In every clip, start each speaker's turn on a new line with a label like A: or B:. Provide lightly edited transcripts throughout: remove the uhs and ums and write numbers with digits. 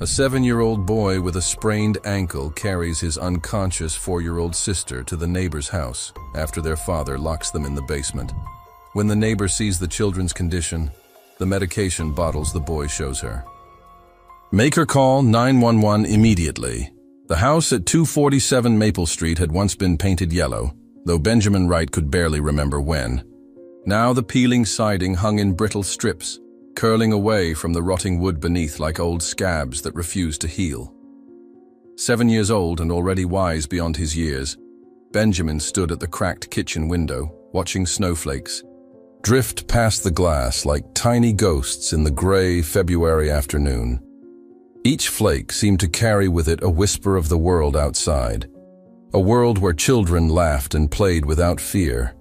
A: A 7-year-old boy with a sprained ankle carries his unconscious 4-year-old sister to the neighbor's house after their father locks them in the basement. When the neighbor sees the children's condition, the medication bottles the boy shows her. Make her call 911 immediately. The house at 247 Maple Street had once been painted yellow, though Benjamin Wright could barely remember when. Now the peeling siding hung in brittle strips, curling away from the rotting wood beneath like old scabs that refused to heal. 7 years old and already wise beyond his years, Benjamin stood at the cracked kitchen window, watching snowflakes drift past the glass like tiny ghosts in the gray February afternoon. Each flake seemed to carry with it a whisper of the world outside, a world where children laughed and played without fear,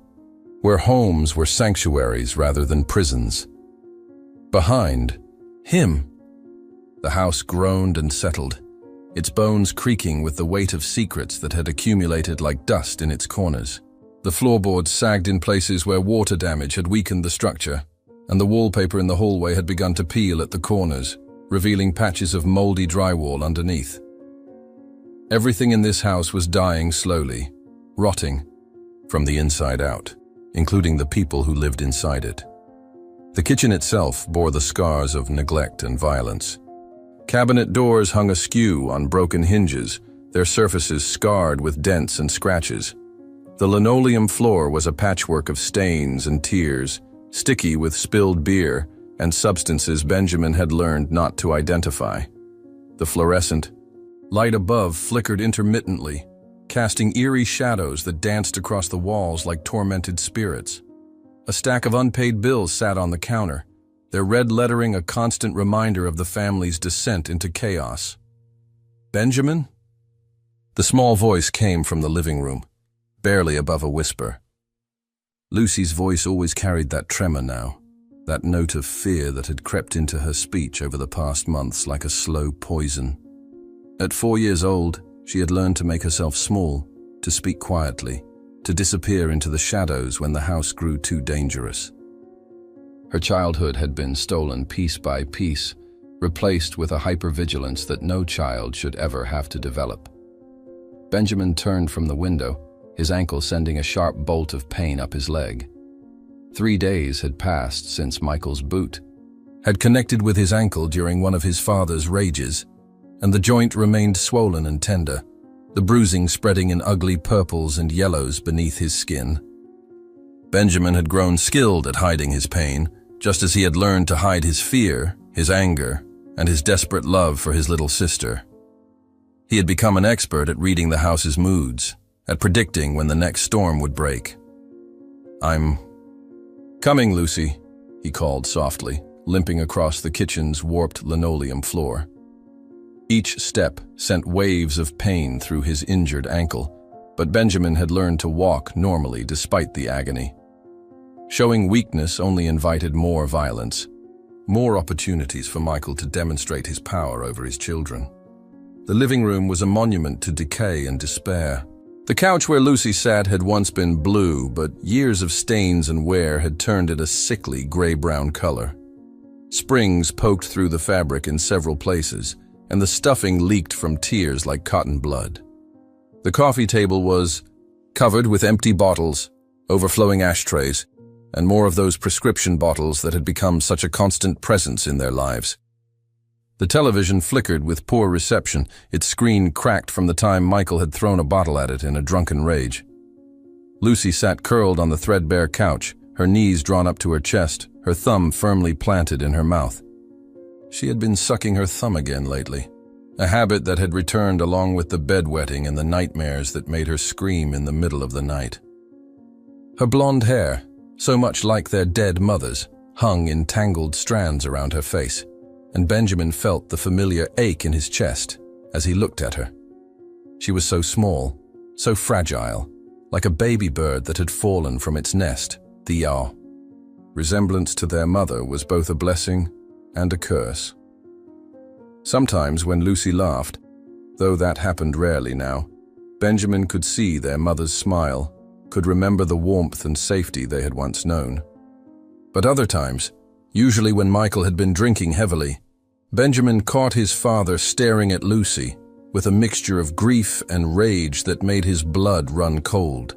A: where homes were sanctuaries rather than prisons. Behind him, the house groaned and settled, its bones creaking with the weight of secrets that had accumulated like dust in its corners. The floorboards sagged in places where water damage had weakened the structure, and the wallpaper in the hallway had begun to peel at the corners, revealing patches of moldy drywall underneath. Everything in this house was dying slowly, rotting from the inside out, including the people who lived inside it. The kitchen itself bore the scars of neglect and violence. Cabinet doors hung askew on broken hinges, their surfaces scarred with dents and scratches. The linoleum floor was a patchwork of stains and tears, sticky with spilled beer and substances Benjamin had learned not to identify. The fluorescent light above flickered intermittently, casting eerie shadows that danced across the walls like tormented spirits. A stack of unpaid bills sat on the counter, their red lettering a constant reminder of the family's descent into chaos. "Benjamin?" The small voice came from the living room, barely above a whisper. Lucy's voice always carried that tremor now, that note of fear that had crept into her speech over the past months like a slow poison. At 4 years old, she had learned to make herself small, to speak quietly, to disappear into the shadows when the house grew too dangerous. Her childhood had been stolen piece by piece, replaced with a hypervigilance that no child should ever have to develop. Benjamin turned from the window, his ankle sending a sharp bolt of pain up his leg. 3 days had passed since Michael's boot had connected with his ankle during one of his father's rages, and the joint remained swollen and tender, the bruising spreading in ugly purples and yellows beneath his skin. Benjamin had grown skilled at hiding his pain, just as he had learned to hide his fear, his anger, and his desperate love for his little sister. He had become an expert at reading the house's moods, at predicting when the next storm would break. "I'm coming, Lucy," he called softly, limping across the kitchen's warped linoleum floor. Each step sent waves of pain through his injured ankle, but Benjamin had learned to walk normally despite the agony. Showing weakness only invited more violence, more opportunities for Michael to demonstrate his power over his children. The living room was a monument to decay and despair. The couch where Lucy sat had once been blue, but years of stains and wear had turned it a sickly gray-brown color. Springs poked through the fabric in several places, and the stuffing leaked from tears like cotton blood. The coffee table was covered with empty bottles, overflowing ashtrays, and more of those prescription bottles that had become such a constant presence in their lives. The television flickered with poor reception, its screen cracked from the time Michael had thrown a bottle at it in a drunken rage. Lucy sat curled on the threadbare couch, her knees drawn up to her chest, her thumb firmly planted in her mouth. She had been sucking her thumb again lately, a habit that had returned along with the bedwetting and the nightmares that made her scream in the middle of the night. Her blonde hair, so much like their dead mother's, hung in tangled strands around her face, and Benjamin felt the familiar ache in his chest as he looked at her. She was so small, so fragile, like a baby bird that had fallen from its nest, the yaw. Resemblance to their mother was both a blessing and a curse. Sometimes when Lucy laughed, though that happened rarely now, Benjamin could see their mother's smile, could remember the warmth and safety they had once known. But other times, usually when Michael had been drinking heavily, Benjamin caught his father staring at Lucy with a mixture of grief and rage that made his blood run cold.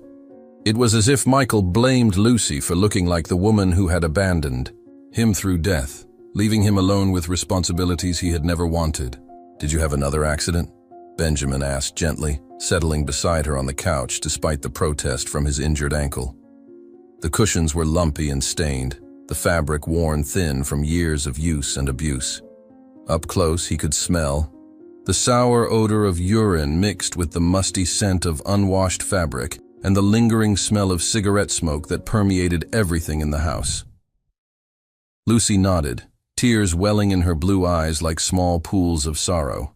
A: It was as if Michael blamed Lucy for looking like the woman who had abandoned him through death, leaving him alone with responsibilities he had never wanted. "Did you have another accident?" Benjamin asked gently, settling beside her on the couch despite the protest from his injured ankle. The cushions were lumpy and stained, the fabric worn thin from years of use and abuse. Up close, he could smell the sour odor of urine mixed with the musty scent of unwashed fabric and the lingering smell of cigarette smoke that permeated everything in the house. Lucy nodded, tears welling in her blue eyes like small pools of sorrow.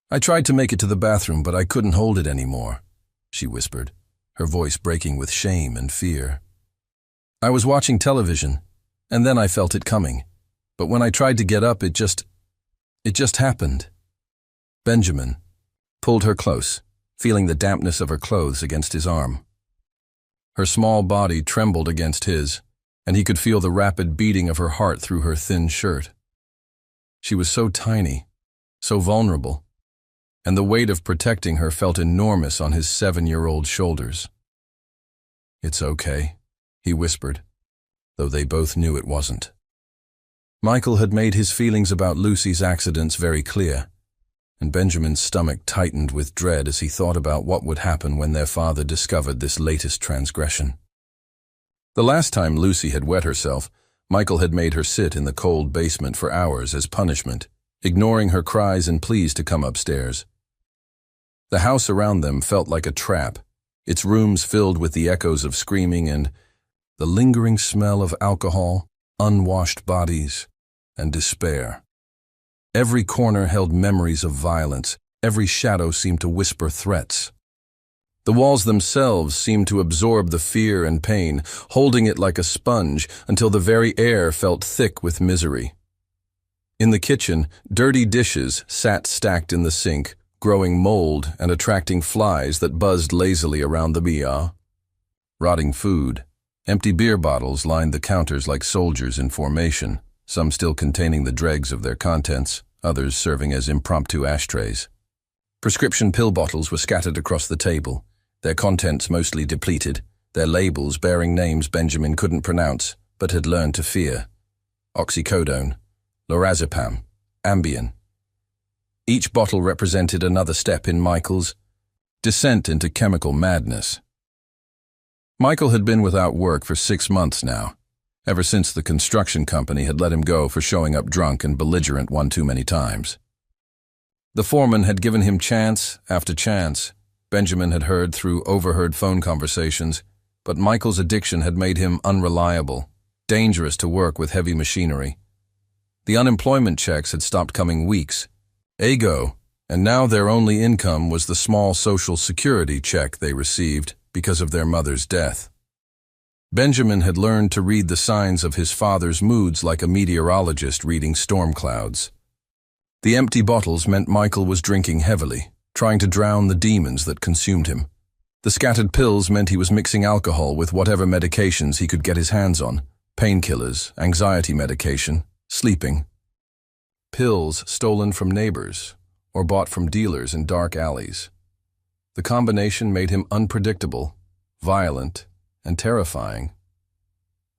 A: "I tried to make it to the bathroom, but I couldn't hold it anymore," she whispered, her voice breaking with shame and fear. "I was watching television, and then I felt it coming. But when I tried to get up, it just happened." Benjamin pulled her close, feeling the dampness of her clothes against his arm. Her small body trembled against his, and he could feel the rapid beating of her heart through her thin shirt. She was so tiny, so vulnerable, and the weight of protecting her felt enormous on his 7-year-old shoulders. "It's okay," he whispered, though they both knew it wasn't. Michael had made his feelings about Lucy's accidents very clear, and Benjamin's stomach tightened with dread as he thought about what would happen when their father discovered this latest transgression. The last time Lucy had wet herself, Michael had made her sit in the cold basement for hours as punishment, ignoring her cries and pleas to come upstairs. The house around them felt like a trap, its rooms filled with the echoes of screaming and the lingering smell of alcohol, unwashed bodies, and despair. Every corner held memories of violence, every shadow seemed to whisper threats. The walls themselves seemed to absorb the fear and pain, holding it like a sponge until the very air felt thick with misery. In the kitchen, dirty dishes sat stacked in the sink, growing mold and attracting flies that buzzed lazily around the miya. Rotting food, empty beer bottles lined the counters like soldiers in formation, some still containing the dregs of their contents, others serving as impromptu ashtrays. Prescription pill bottles were scattered across the table, their contents mostly depleted, their labels bearing names Benjamin couldn't pronounce but had learned to fear. Oxycodone, lorazepam, Ambien. Each bottle represented another step in Michael's descent into chemical madness. Michael had been without work for 6 months now, ever since the construction company had let him go for showing up drunk and belligerent one too many times. The foreman had given him chance after chance, Benjamin had heard through overheard phone conversations, but Michael's addiction had made him unreliable, dangerous to work with heavy machinery. The unemployment checks had stopped coming weeks ago, and now their only income was the small Social Security check they received because of their mother's death. Benjamin had learned to read the signs of his father's moods like a meteorologist reading storm clouds. The empty bottles meant Michael was drinking heavily, trying to drown the demons that consumed him. The scattered pills meant he was mixing alcohol with whatever medications he could get his hands on, painkillers, anxiety medication, sleeping. Pills stolen from neighbors or bought from dealers in dark alleys. The combination made him unpredictable, violent, and terrifying.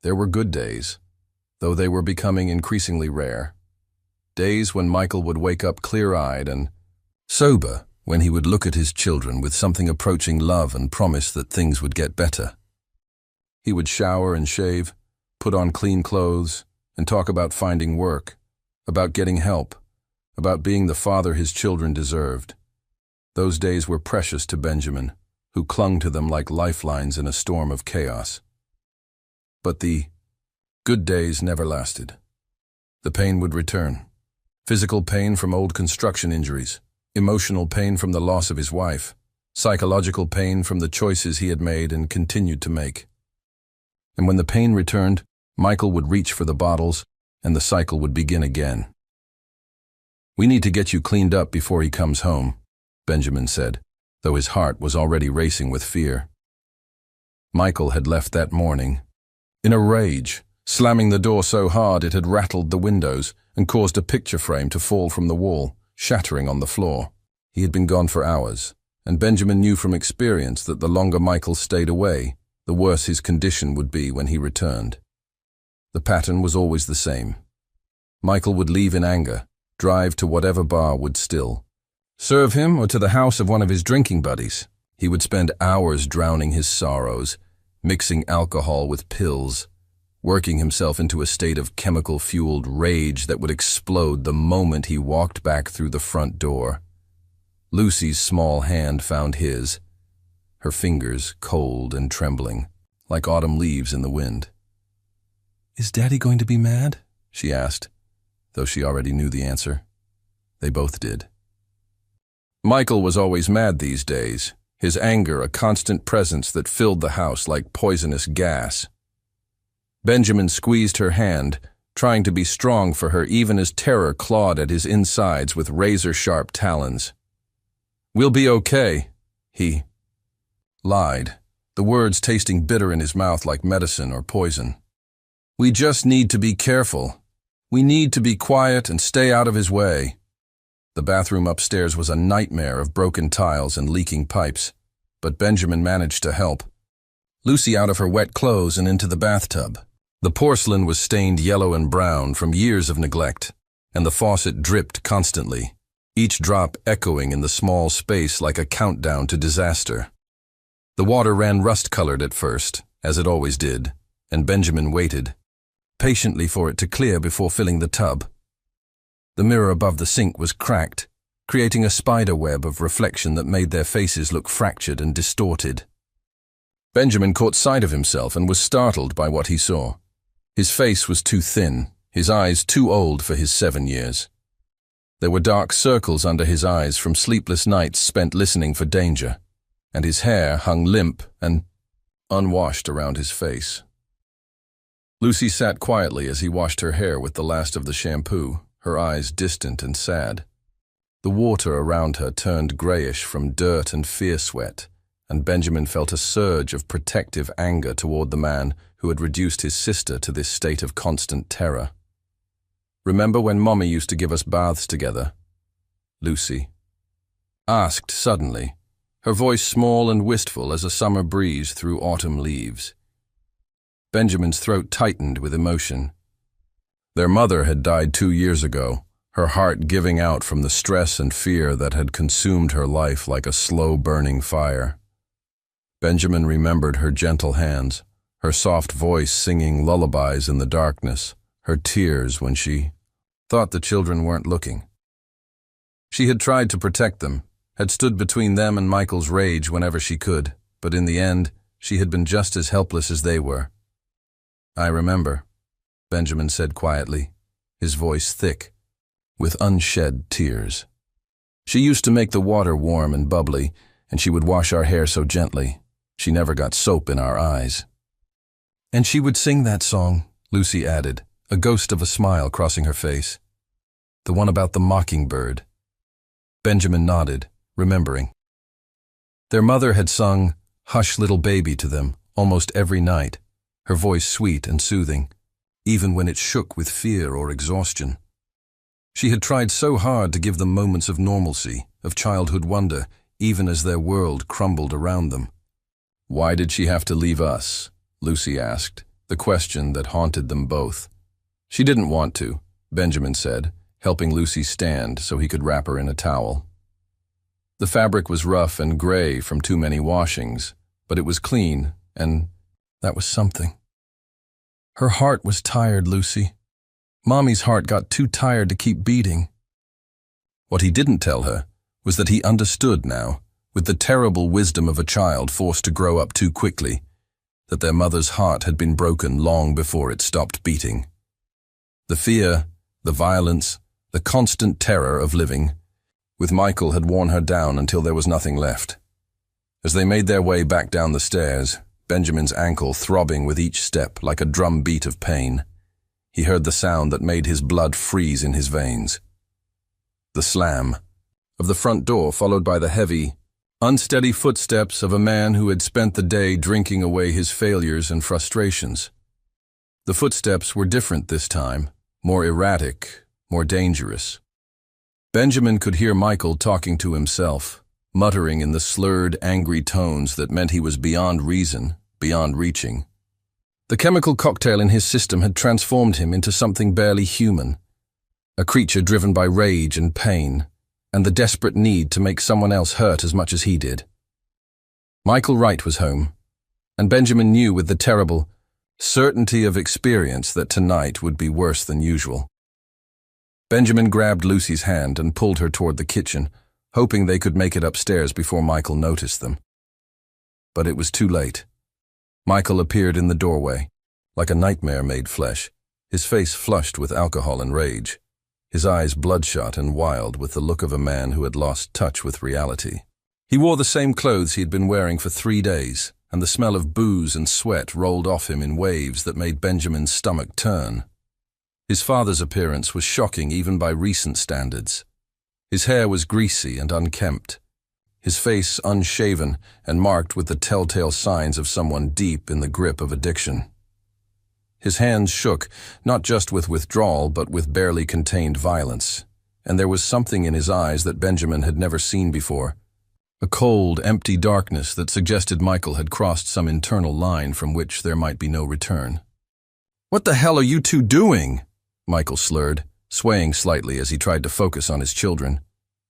A: There were good days, though they were becoming increasingly rare. Days when Michael would wake up clear-eyed and sober, when he would look at his children with something approaching love and promise that things would get better. He would shower and shave, put on clean clothes, and talk about finding work, about getting help, about being the father his children deserved. Those days were precious to Benjamin, who clung to them like lifelines in a storm of chaos. But the good days never lasted. The pain would return. Physical pain from old construction injuries, emotional pain from the loss of his wife, psychological pain from the choices he had made and continued to make. And when the pain returned, Michael would reach for the bottles, and the cycle would begin again. "We need to get you cleaned up before he comes home," Benjamin said, though his heart was already racing with fear. Michael had left that morning, in a rage, slamming the door so hard it had rattled the windows, and caused a picture frame to fall from the wall, shattering on the floor. He had been gone for hours, and Benjamin knew from experience that the longer Michael stayed away, the worse his condition would be when he returned. The pattern was always the same. Michael would leave in anger, drive to whatever bar would still serve him or to the house of one of his drinking buddies. He would spend hours drowning his sorrows, mixing alcohol with pills, working himself into a state of chemical-fueled rage that would explode the moment he walked back through the front door. Lucy's small hand found his, her fingers cold and trembling, like autumn leaves in the wind. "Is Daddy going to be mad?" she asked, though she already knew the answer. They both did. Michael was always mad these days, his anger a constant presence that filled the house like poisonous gas. Benjamin squeezed her hand, trying to be strong for her even as terror clawed at his insides with razor-sharp talons. "We'll be okay," he lied, the words tasting bitter in his mouth like medicine or poison. "We just need to be careful. We need to be quiet and stay out of his way." The bathroom upstairs was a nightmare of broken tiles and leaking pipes, but Benjamin managed to help. Lucy out of her wet clothes and into the bathtub. The porcelain was stained yellow and brown from years of neglect, and the faucet dripped constantly, each drop echoing in the small space like a countdown to disaster. The water ran rust-colored at first, as it always did, and Benjamin waited patiently for it to clear before filling the tub. The mirror above the sink was cracked, creating a spider web of reflection that made their faces look fractured and distorted. Benjamin caught sight of himself and was startled by what he saw. His face was too thin, his eyes too old for his 7 years. There were dark circles under his eyes from sleepless nights spent listening for danger, and his hair hung limp and unwashed around his face. Lucy sat quietly as he washed her hair with the last of the shampoo, her eyes distant and sad. The water around her turned grayish from dirt and fear sweat, and Benjamin felt a surge of protective anger toward the man who had reduced his sister to this state of constant terror. "Remember when Mommy used to give us baths together?" Lucy asked suddenly, her voice small and wistful as a summer breeze through autumn leaves. Benjamin's throat tightened with emotion. Their mother had died 2 years ago, her heart giving out from the stress and fear that had consumed her life like a slow-burning fire. Benjamin remembered her gentle hands, her soft voice singing lullabies in the darkness, her tears when she thought the children weren't looking. She had tried to protect them, had stood between them and Michael's rage whenever she could, but in the end, she had been just as helpless as they were. "I remember," Benjamin said quietly, his voice thick, with unshed tears. "She used to make the water warm and bubbly, and she would wash our hair so gently. She never got soap in our eyes." "And she would sing that song," Lucy added, a ghost of a smile crossing her face. "The one about the mockingbird." Benjamin nodded, remembering. Their mother had sung "Hush, Little Baby" to them almost every night, her voice sweet and soothing, even when it shook with fear or exhaustion. She had tried so hard to give them moments of normalcy, of childhood wonder, even as their world crumbled around them. "Why did she have to leave us?" Lucy asked, the question that haunted them both. "She didn't want to," Benjamin said, helping Lucy stand so he could wrap her in a towel. The fabric was rough and gray from too many washings, but it was clean, and that was something. "Her heart was tired, Lucy. Mommy's heart got too tired to keep beating." What he didn't tell her was that he understood now, with the terrible wisdom of a child forced to grow up too quickly, that their mother's heart had been broken long before it stopped beating. The fear, the violence, the constant terror of living with Michael had worn her down until there was nothing left. As they made their way back down the stairs, Benjamin's ankle throbbing with each step like a drum beat of pain, he heard the sound that made his blood freeze in his veins. The slam of the front door, followed by the heavy, unsteady footsteps of a man who had spent the day drinking away his failures and frustrations. The footsteps were different this time, more erratic, more dangerous. Benjamin could hear Michael talking to himself, muttering in the slurred, angry tones that meant he was beyond reason, beyond reaching. The chemical cocktail in his system had transformed him into something barely human, a creature driven by rage and pain, and the desperate need to make someone else hurt as much as he did. Michael Wright was home, and Benjamin knew with the terrible certainty of experience that tonight would be worse than usual. Benjamin grabbed Lucy's hand and pulled her toward the kitchen, hoping they could make it upstairs before Michael noticed them. But it was too late. Michael appeared in the doorway, like a nightmare made flesh, his face flushed with alcohol and rage, his eyes bloodshot and wild with the look of a man who had lost touch with reality. He wore the same clothes he had been wearing for 3 days, and the smell of booze and sweat rolled off him in waves that made Benjamin's stomach turn. His father's appearance was shocking even by recent standards. His hair was greasy and unkempt, his face unshaven and marked with the telltale signs of someone deep in the grip of addiction. His hands shook, not just with withdrawal but with barely contained violence, and there was something in his eyes that Benjamin had never seen before, a cold, empty darkness that suggested Michael had crossed some internal line from which there might be no return. "What the hell are you two doing?" Michael slurred, swaying slightly as he tried to focus on his children.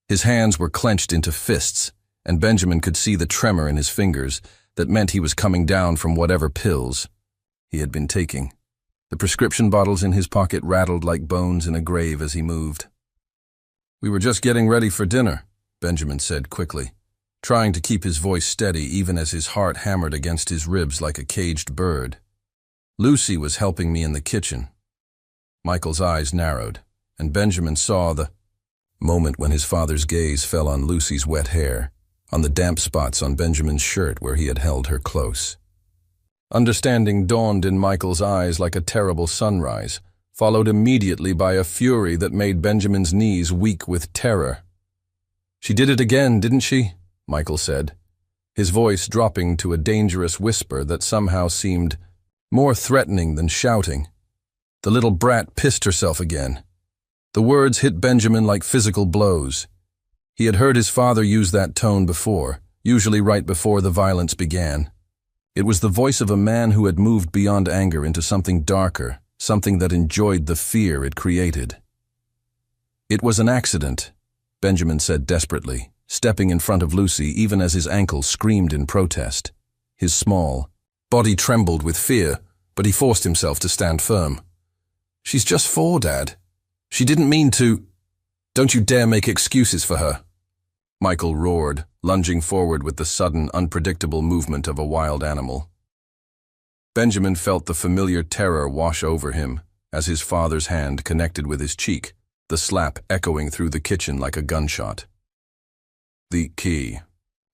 A: His hands were clenched into fists, and Benjamin could see the tremor in his fingers that meant he was coming down from whatever pills he had been taking. The prescription bottles in his pocket rattled like bones in a grave as he moved. "We were just getting ready for dinner," Benjamin said quickly, trying to keep his voice steady even as his heart hammered against his ribs like a caged bird. "Lucy was helping me in the kitchen." Michael's eyes narrowed, and Benjamin saw the moment when his father's gaze fell on Lucy's wet hair, on the damp spots on Benjamin's shirt where he had held her close. Understanding dawned in Michael's eyes like a terrible sunrise, followed immediately by a fury that made Benjamin's knees weak with terror. "She did it again, didn't she?" Michael said, his voice dropping to a dangerous whisper that somehow seemed more threatening than shouting. "The little brat pissed herself again." The words hit Benjamin like physical blows. He had heard his father use that tone before, usually right before the violence began. It was the voice of a man who had moved beyond anger into something darker, something that enjoyed the fear it created. "It was an accident," Benjamin said desperately, stepping in front of Lucy even as his ankle screamed in protest. His small body trembled with fear, but he forced himself to stand firm. "She's just 4, Dad. She didn't mean to—" "Don't you dare make excuses for her," Michael roared, lunging forward with the sudden, unpredictable movement of a wild animal. Benjamin felt the familiar terror wash over him as his father's hand connected with his cheek, the slap echoing through the kitchen like a gunshot. The key.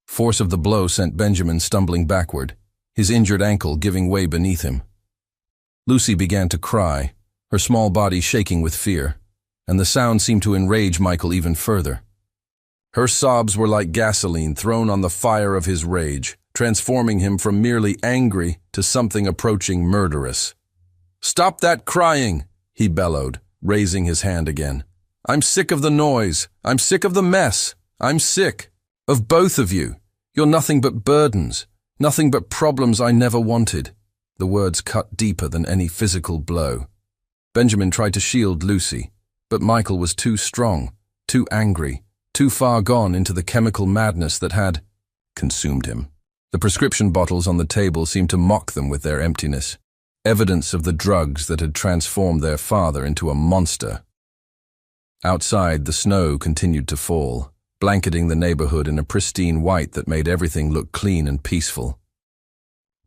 A: Force of the blow sent Benjamin stumbling backward, his injured ankle giving way beneath him. Lucy began to cry, her small body shaking with fear, and the sound seemed to enrage Michael even further. Her sobs were like gasoline thrown on the fire of his rage, transforming him from merely angry to something approaching murderous. "Stop that crying," he bellowed, raising his hand again. "I'm sick of the noise. I'm sick of the mess. I'm sick of both of you. You're nothing but burdens, nothing but problems I never wanted." The words cut deeper than any physical blow. Benjamin tried to shield Lucy, but Michael was too strong, too angry, too far gone into the chemical madness that had consumed him. The prescription bottles on the table seemed to mock them with their emptiness, evidence of the drugs that had transformed their father into a monster. Outside, the snow continued to fall, blanketing the neighborhood in a pristine white that made everything look clean and peaceful.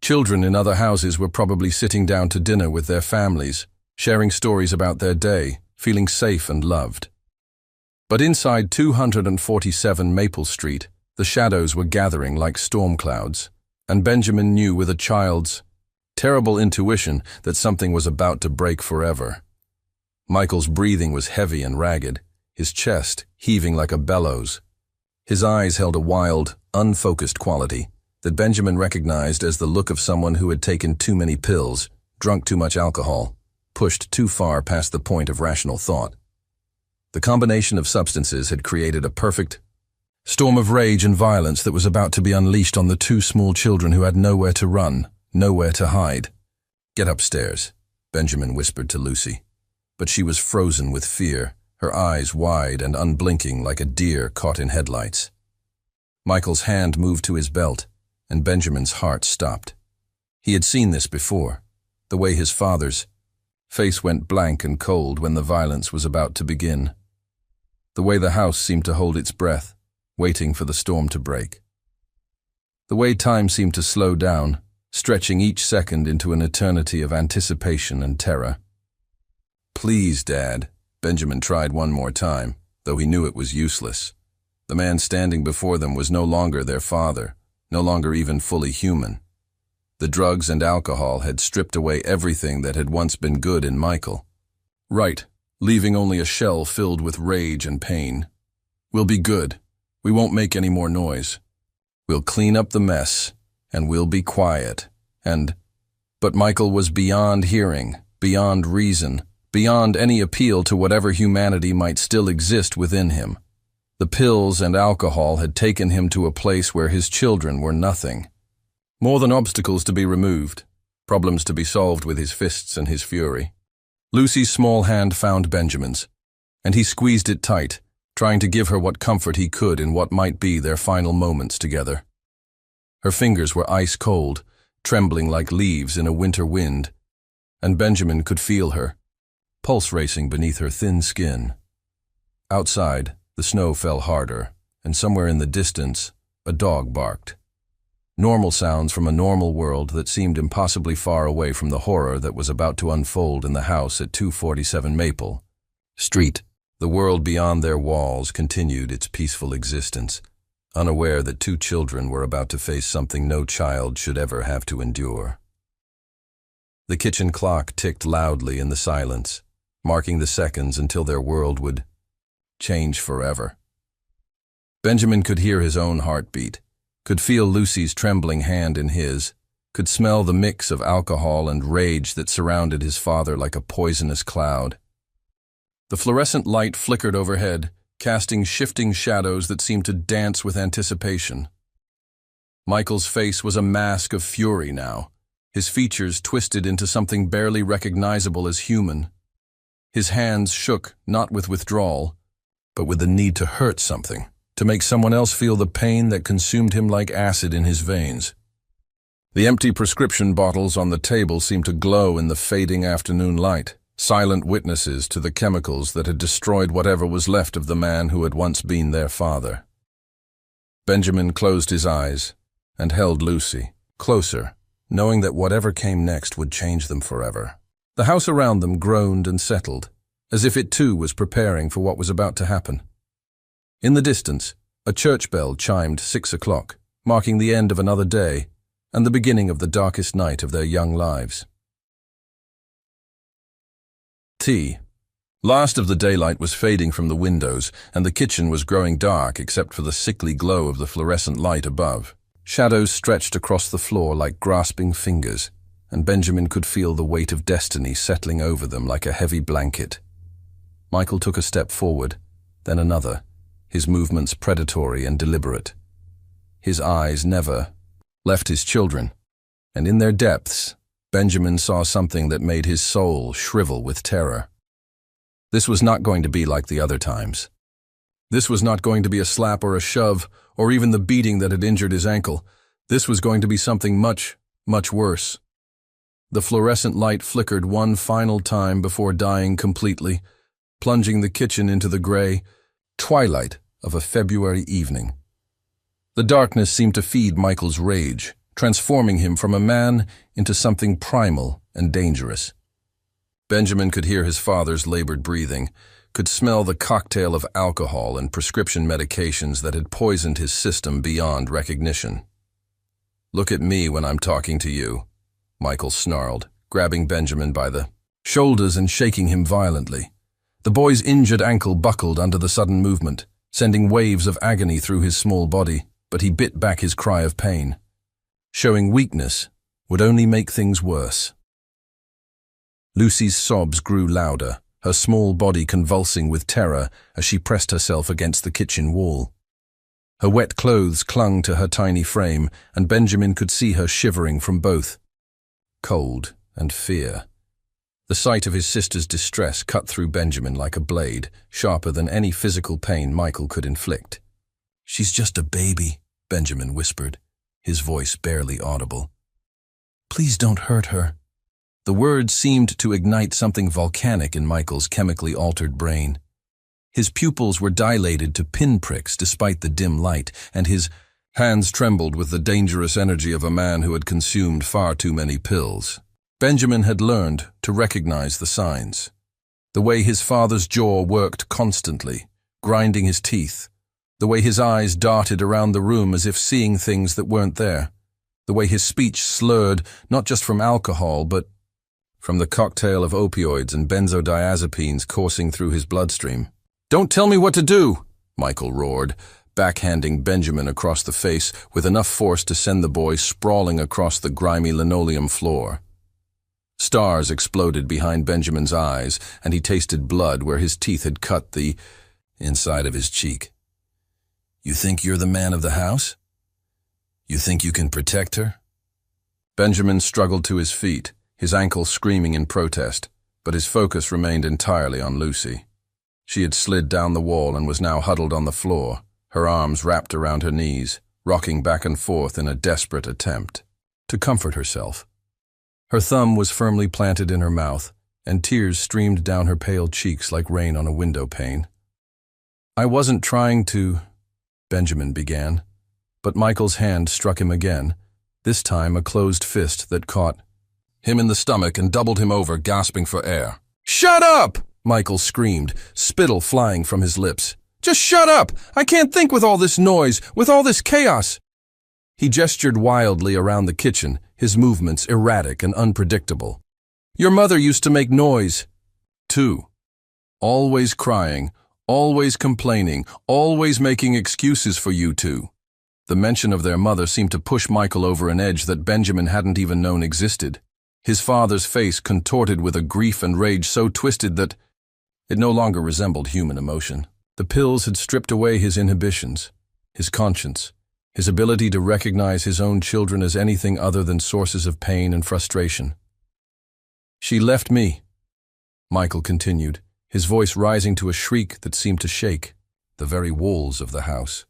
A: Children in other houses were probably sitting down to dinner with their families, sharing stories about their day, feeling safe and loved. But inside 247 Maple Street, the shadows were gathering like storm clouds, and Benjamin knew with a child's terrible intuition that something was about to break forever. Michael's breathing was heavy and ragged, his chest heaving like a bellows. His eyes held a wild, unfocused quality that Benjamin recognized as the look of someone who had taken too many pills, drunk too much alcohol, pushed too far past the point of rational thought. The combination of substances had created a perfect storm of rage and violence that was about to be unleashed on the two small children who had nowhere to run, nowhere to hide. "Get upstairs," Benjamin whispered to Lucy. But she was frozen with fear, her eyes wide and unblinking like a deer caught in headlights. Michael's hand moved to his belt, and Benjamin's heart stopped. He had seen this before, the way his father's face went blank and cold when the violence was about to begin. The way the house seemed to hold its breath, waiting for the storm to break. The way time seemed to slow down, stretching each second into an eternity of anticipation and terror. "Please, Dad," Benjamin tried one more time, though he knew it was useless. The man standing before them was no longer their father, no longer even fully human. The drugs and alcohol had stripped away everything that had once been good in Michael. Right, leaving only a shell filled with rage and pain. "We'll be good. We won't make any more noise. We'll clean up the mess, and we'll be quiet, and—" But Michael was beyond hearing, beyond reason, beyond any appeal to whatever humanity might still exist within him. The pills and alcohol had taken him to a place where his children were nothing. More than obstacles to be removed, problems to be solved with his fists and his fury. Lucy's small hand found Benjamin's, and he squeezed it tight, trying to give her what comfort he could in what might be their final moments together. Her fingers were ice cold, trembling like leaves in a winter wind, and Benjamin could feel her, pulse racing beneath her thin skin. Outside, the snow fell harder, and somewhere in the distance, a dog barked. Normal sounds from a normal world that seemed impossibly far away from the horror that was about to unfold in the house at 247 Maple Street. The world beyond their walls continued its peaceful existence, unaware that two children were about to face something no child should ever have to endure. The kitchen clock ticked loudly in the silence, marking the seconds until their world would change forever. Benjamin could hear his own heartbeat, could feel Lucy's trembling hand in his, could smell the mix of alcohol and rage that surrounded his father like a poisonous cloud. The fluorescent light flickered overhead, casting shifting shadows that seemed to dance with anticipation. Michael's face was a mask of fury now, his features twisted into something barely recognizable as human. His hands shook, not with withdrawal, but with the need to hurt something, to make someone else feel the pain that consumed him like acid in his veins. The empty prescription bottles on the table seemed to glow in the fading afternoon light, silent witnesses to the chemicals that had destroyed whatever was left of the man who had once been their father. Benjamin closed his eyes and held Lucy, closer, knowing that whatever came next would change them forever. The house around them groaned and settled, as if it too was preparing for what was about to happen. In the distance, a church bell chimed 6 o'clock, marking the end of another day and the beginning of the darkest night of their young lives. Tea. Last of the daylight was fading from the windows, and the kitchen was growing dark except for the sickly glow of the fluorescent light above. Shadows stretched across the floor like grasping fingers, and Benjamin could feel the weight of destiny settling over them like a heavy blanket. Michael took a step forward, then another, his movements predatory and deliberate. His eyes never left his children, and in their depths, Benjamin saw something that made his soul shrivel with terror. This was not going to be like the other times. This was not going to be a slap or a shove, or even the beating that had injured his ankle. This was going to be something much, much worse. The fluorescent light flickered one final time before dying completely, plunging the kitchen into the gray twilight of a February evening. The darkness seemed to feed Michael's rage, transforming him from a man into something primal and dangerous. Benjamin could hear his father's labored breathing, could smell the cocktail of alcohol and prescription medications that had poisoned his system beyond recognition. "Look at me when I'm talking to you," Michael snarled, grabbing Benjamin by the shoulders and shaking him violently. The boy's injured ankle buckled under the sudden movement, sending waves of agony through his small body, but he bit back his cry of pain. Showing weakness would only make things worse. Lucy's sobs grew louder, her small body convulsing with terror as she pressed herself against the kitchen wall. Her wet clothes clung to her tiny frame, and Benjamin could see her shivering from both cold and fear. The sight of his sister's distress cut through Benjamin like a blade, sharper than any physical pain Michael could inflict. "She's just a baby," Benjamin whispered, his voice barely audible. "Please don't hurt her." The words seemed to ignite something volcanic in Michael's chemically altered brain. His pupils were dilated to pinpricks despite the dim light, and his hands trembled with the dangerous energy of a man who had consumed far too many pills. Benjamin had learned to recognize the signs. The way his father's jaw worked constantly, grinding his teeth. The way his eyes darted around the room as if seeing things that weren't there. The way his speech slurred, not just from alcohol, but from the cocktail of opioids and benzodiazepines coursing through his bloodstream. "Don't tell me what to do," Michael roared, backhanding Benjamin across the face with enough force to send the boy sprawling across the grimy linoleum floor. Stars exploded behind Benjamin's eyes, and he tasted blood where his teeth had cut the inside of his cheek. "You think you're the man of the house? You think you can protect her?" Benjamin struggled to his feet, his ankle screaming in protest, but his focus remained entirely on Lucy. She had slid down the wall and was now huddled on the floor, her arms wrapped around her knees, rocking back and forth in a desperate attempt to comfort herself. Her thumb was firmly planted in her mouth, and tears streamed down her pale cheeks like rain on a window pane. "I wasn't trying to," Benjamin began, but Michael's hand struck him again, this time a closed fist that caught him in the stomach and doubled him over, gasping for air. "Shut up!" Michael screamed, spittle flying from his lips. "Just shut up! I can't think with all this noise, with all this chaos!" He gestured wildly around the kitchen, his movements erratic and unpredictable. "Your mother used to make noise, too. Always crying, always complaining, always making excuses for you two." The mention of their mother seemed to push Michael over an edge that Benjamin hadn't even known existed. His father's face contorted with a grief and rage so twisted that it no longer resembled human emotion. The pills had stripped away his inhibitions, his conscience, his ability to recognize his own children as anything other than sources of pain and frustration. "She left me," Michael continued, his voice rising to a shriek that seemed to shake the very walls of the house.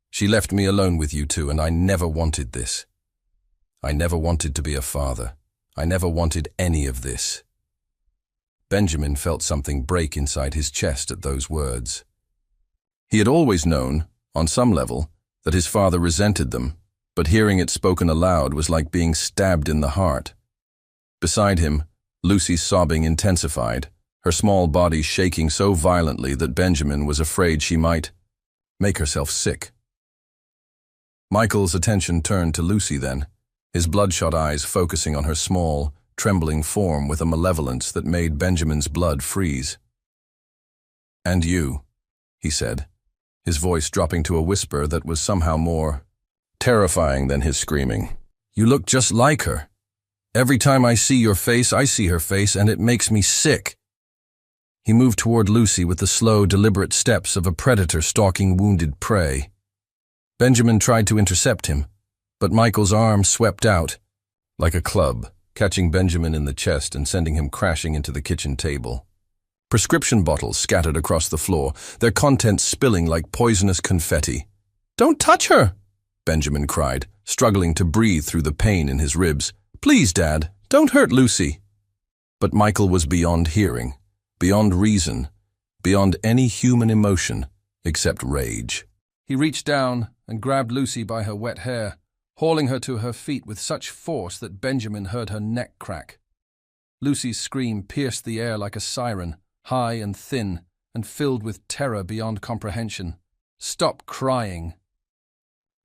A: "She left me alone with you two, and I never wanted this. I never wanted to be a father. I never wanted any of this." Benjamin felt something break inside his chest at those words. He had always known, on some level, that his father resented them, but hearing it spoken aloud was like being stabbed in the heart. Beside him, Lucy's sobbing intensified, her small body shaking so violently that Benjamin was afraid she might make herself sick. Michael's attention turned to Lucy then, his bloodshot eyes focusing on her small, trembling form with a malevolence that made Benjamin's blood freeze. "And you," he said, his voice dropping to a whisper that was somehow more terrifying than his screaming. "You look just like her. Every time I see your face, I see her face, and it makes me sick." He moved toward Lucy with the slow, deliberate steps of a predator stalking wounded prey. Benjamin tried to intercept him, but Michael's arm swept out like a club, catching Benjamin in the chest and sending him crashing into the kitchen table. Prescription bottles scattered across the floor, their contents spilling like poisonous confetti. "Don't touch her!" Benjamin cried, struggling to breathe through the pain in his ribs. "Please, Dad, don't hurt Lucy." But Michael was beyond hearing, beyond reason, beyond any human emotion except rage. He reached down and grabbed Lucy by her wet hair, hauling her to her feet with such force that Benjamin heard her neck crack. Lucy's scream pierced the air like a siren, high and thin, and filled with terror beyond comprehension. "Stop crying,"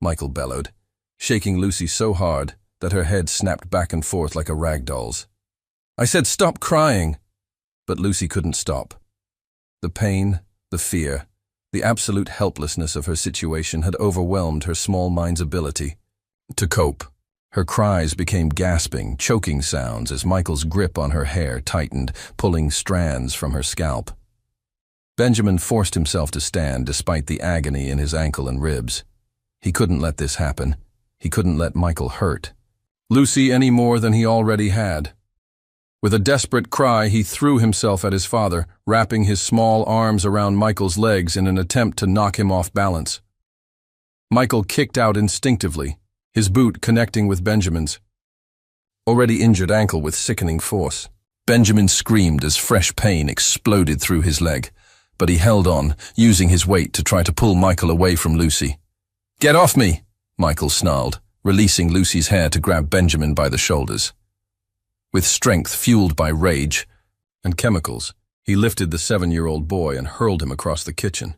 A: Michael bellowed, shaking Lucy so hard that her head snapped back and forth like a rag doll's. "I said stop crying," but Lucy couldn't stop. The pain, the fear, the absolute helplessness of her situation had overwhelmed her small mind's ability to cope. Her cries became gasping, choking sounds as Michael's grip on her hair tightened, pulling strands from her scalp. Benjamin forced himself to stand despite the agony in his ankle and ribs. He couldn't let this happen. He couldn't let Michael hurt Lucy any more than he already had. With a desperate cry, he threw himself at his father, wrapping his small arms around Michael's legs in an attempt to knock him off balance. Michael kicked out instinctively, his boot connecting with Benjamin's already injured ankle with sickening force. Benjamin screamed as fresh pain exploded through his leg, but he held on, using his weight to try to pull Michael away from Lucy. "Get off me!" Michael snarled, releasing Lucy's hair to grab Benjamin by the shoulders. With strength fueled by rage and chemicals, he lifted the 7-year-old boy and hurled him across the kitchen.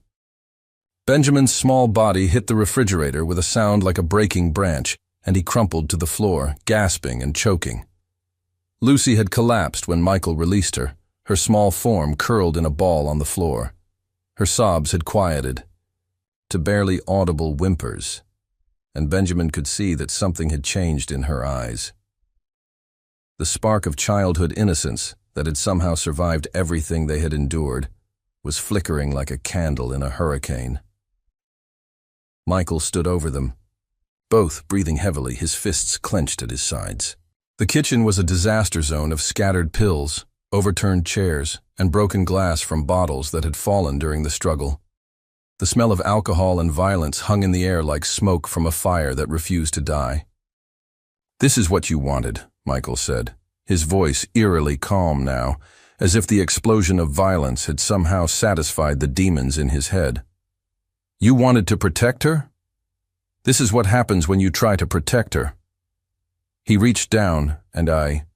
A: Benjamin's small body hit the refrigerator with a sound like a breaking branch, and he crumpled to the floor, gasping and choking. Lucy had collapsed when Michael released her, her small form curled in a ball on the floor. Her sobs had quieted to barely audible whimpers, and Benjamin could see that something had changed in her eyes. The spark of childhood innocence that had somehow survived everything they had endured was flickering like a candle in a hurricane. Michael stood over them, both breathing heavily, his fists clenched at his sides. The kitchen was a disaster zone of scattered pills, overturned chairs, and broken glass from bottles that had fallen during the struggle. The smell of alcohol and violence hung in the air like smoke from a fire that refused to die. "This is what you wanted," Michael said, his voice eerily calm now, as if the explosion of violence had somehow satisfied the demons in his head. "You wanted to protect her? This is what happens when you try to protect her." He reached down, and I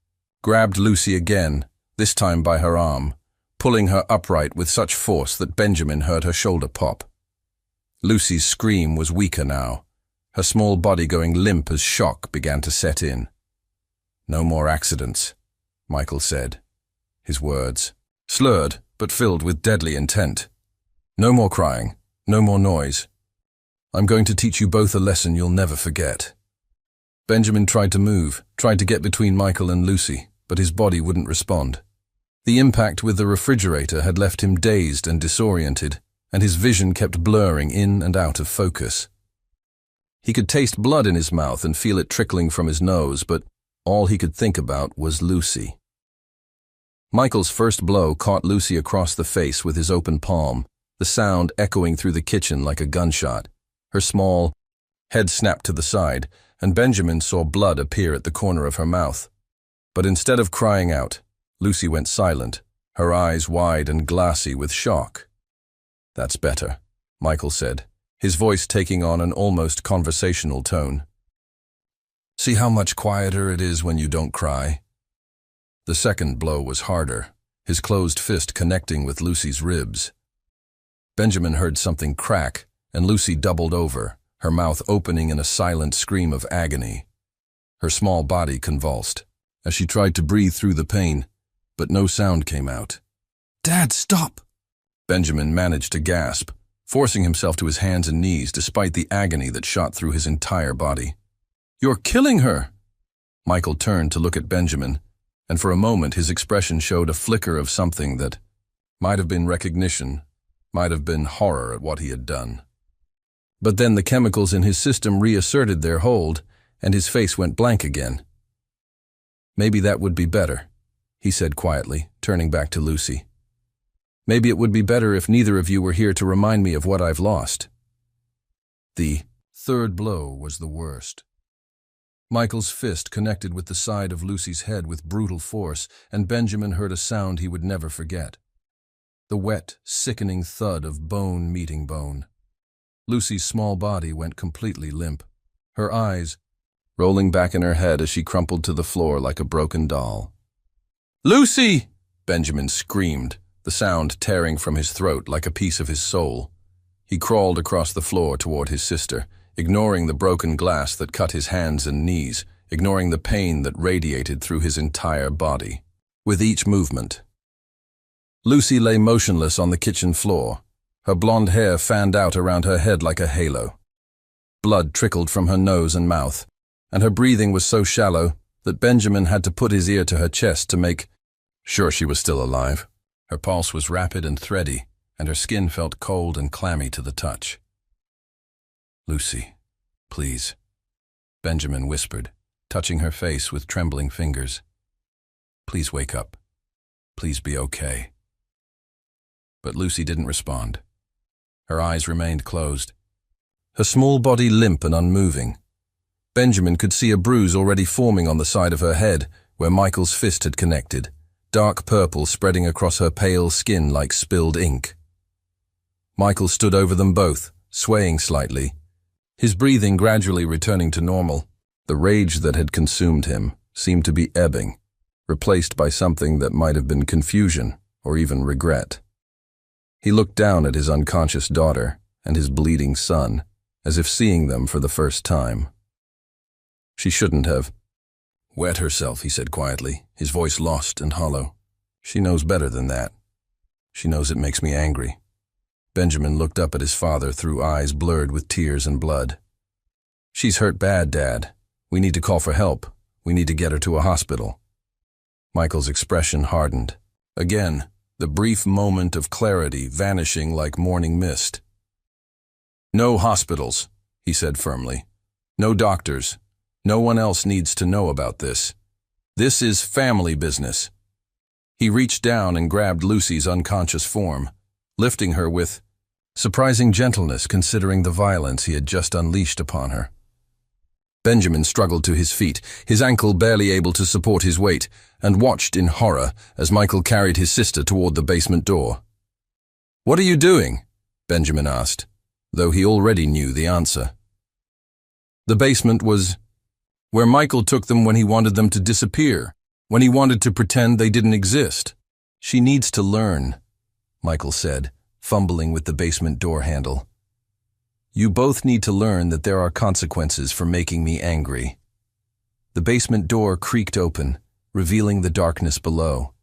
A: grabbed Lucy again, this time by her arm, pulling her upright with such force that Benjamin heard her shoulder pop. Lucy's scream was weaker now, her small body going limp as shock began to set in. "No more accidents," Michael said, his words slurred but filled with deadly intent. "No more crying, no more noise. I'm going to teach you both a lesson you'll never forget." Benjamin tried to move, tried to get between Michael and Lucy, but his body wouldn't respond. The impact with the refrigerator had left him dazed and disoriented, and his vision kept blurring in and out of focus. He could taste blood in his mouth and feel it trickling from his nose, but all he could think about was Lucy. Michael's first blow caught Lucy across the face with his open palm, the sound echoing through the kitchen like a gunshot. Her small head snapped to the side, and Benjamin saw blood appear at the corner of her mouth. But instead of crying out, Lucy went silent, her eyes wide and glassy with shock. "That's better," Michael said, his voice taking on an almost conversational tone. "See how much quieter it is when you don't cry?" The second blow was harder, his closed fist connecting with Lucy's ribs. Benjamin heard something crack, and Lucy doubled over, her mouth opening in a silent scream of agony. Her small body convulsed as she tried to breathe through the pain, but no sound came out. "Dad, stop!" Benjamin managed to gasp, forcing himself to his hands and knees despite the agony that shot through his entire body. "You're killing her!" Michael turned to look at Benjamin, and for a moment his expression showed a flicker of something that might have been recognition, might have been horror at what he had done. But then the chemicals in his system reasserted their hold, and his face went blank again. "Maybe that would be better," he said quietly, turning back to Lucy. "Maybe it would be better if neither of you were here to remind me of what I've lost." The third blow was the worst. Michael's fist connected with the side of Lucy's head with brutal force, and Benjamin heard a sound he would never forget. The wet, sickening thud of bone meeting bone. Lucy's small body went completely limp, her eyes rolling back in her head as she crumpled to the floor like a broken doll. "Lucy!" Benjamin screamed, the sound tearing from his throat like a piece of his soul. He crawled across the floor toward his sister, ignoring the broken glass that cut his hands and knees, ignoring the pain that radiated through his entire body. With each movement, Lucy lay motionless on the kitchen floor, her blonde hair fanned out around her head like a halo. Blood trickled from her nose and mouth, and her breathing was so shallow that Benjamin had to put his ear to her chest to make sure she was still alive. Her pulse was rapid and thready, and her skin felt cold and clammy to the touch. "Lucy, please," Benjamin whispered, touching her face with trembling fingers. "Please wake up. Please be okay." But Lucy didn't respond. Her eyes remained closed, her small body limp and unmoving. Benjamin could see a bruise already forming on the side of her head where Michael's fist had connected, dark purple spreading across her pale skin like spilled ink. Michael stood over them both, swaying slightly, his breathing gradually returning to normal. The rage that had consumed him seemed to be ebbing, replaced by something that might have been confusion or even regret. He looked down at his unconscious daughter and his bleeding son, as if seeing them for the first time. "She shouldn't have wet herself," he said quietly, his voice lost and hollow. "She knows better than that. She knows it makes me angry." Benjamin looked up at his father through eyes blurred with tears and blood. "She's hurt bad, Dad. We need to call for help. We need to get her to a hospital." Michael's expression hardened. Again, the brief moment of clarity vanishing like morning mist. "No hospitals," he said firmly. "No doctors. No one else needs to know about this. This is family business." He reached down and grabbed Lucy's unconscious form, lifting her with surprising gentleness considering the violence he had just unleashed upon her. Benjamin struggled to his feet, his ankle barely able to support his weight, and watched in horror as Michael carried his sister toward the basement door. "What are you doing?" Benjamin asked, though he already knew the answer. The basement was where Michael took them when he wanted them to disappear, when he wanted to pretend they didn't exist. "She needs to learn," Michael said, fumbling with the basement door handle. "You both need to learn that there are consequences for making me angry." The basement door creaked open, revealing the darkness below.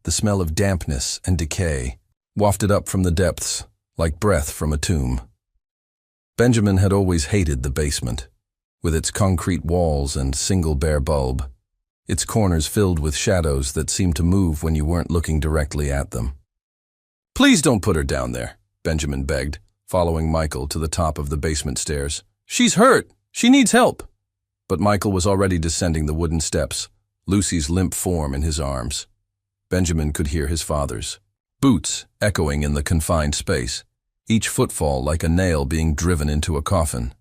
A: The smell of dampness and decay wafted up from the depths, like breath from a tomb. Benjamin had always hated the basement, with its concrete walls and single bare bulb, its corners filled with shadows that seemed to move when you weren't looking directly at them. "Please don't put her down there," Benjamin begged, following Michael to the top of the basement stairs. "She's hurt. She needs help." But Michael was already descending the wooden steps, Lucy's limp form in his arms. Benjamin could hear his father's boots echoing in the confined space, each footfall like a nail being driven into a coffin.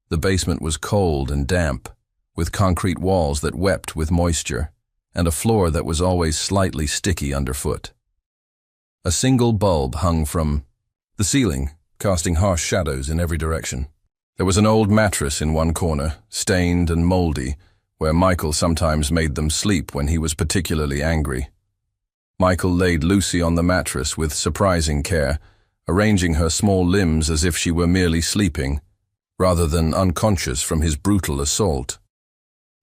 A: The basement was cold and damp, with concrete walls that wept with moisture, and a floor that was always slightly sticky underfoot. A single bulb hung from the ceiling, casting harsh shadows in every direction. There was an old mattress in one corner, stained and moldy, where Michael sometimes made them sleep when he was particularly angry. Michael laid Lucy on the mattress with surprising care, arranging her small limbs as if she were merely sleeping, rather than unconscious from his brutal assault.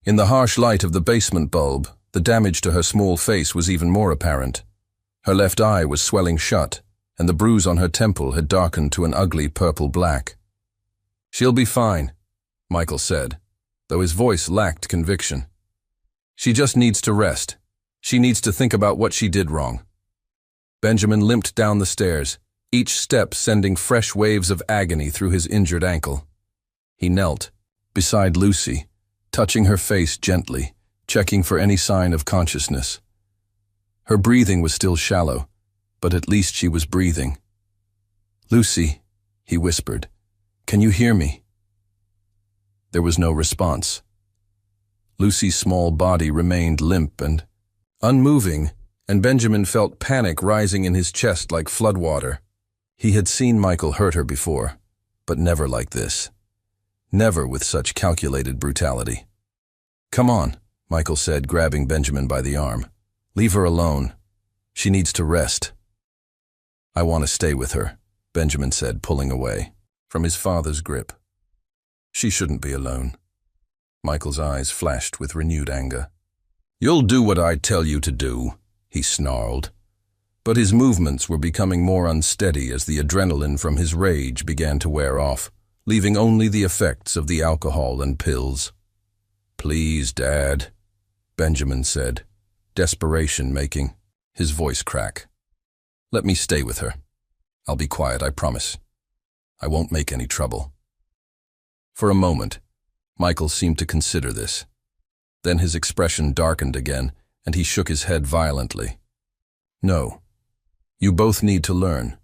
A: In the harsh light of the basement bulb, the damage to her small face was even more apparent. Her left eye was swelling shut, and the bruise on her temple had darkened to an ugly purple-black. "She'll be fine," Michael said, though his voice lacked conviction. "She just needs to rest. She needs to think about what she did wrong." Benjamin limped down the stairs, each step sending fresh waves of agony through his injured ankle. He knelt beside Lucy, touching her face gently, checking for any sign of consciousness. Her breathing was still shallow, but at least she was breathing. "Lucy," he whispered, "can you hear me?" There was no response. Lucy's small body remained limp and unmoving, and Benjamin felt panic rising in his chest like floodwater. He had seen Michael hurt her before, but never like this. Never with such calculated brutality. "Come on," Michael said, grabbing Benjamin by the arm. "Leave her alone. She needs to rest." "I want to stay with her," Benjamin said, pulling away from his father's grip. "She shouldn't be alone." Michael's eyes flashed with renewed anger. "You'll do what I tell you to do," he snarled. But his movements were becoming more unsteady as the adrenaline from his rage began to wear off, leaving only the effects of the alcohol and pills. "Please, Dad," Benjamin said, desperation making his voice crack. "Let me stay with her. I'll be quiet, I promise. I won't make any trouble." For a moment, Michael seemed to consider this. Then his expression darkened again, and he shook his head violently. "No. You both need to learn.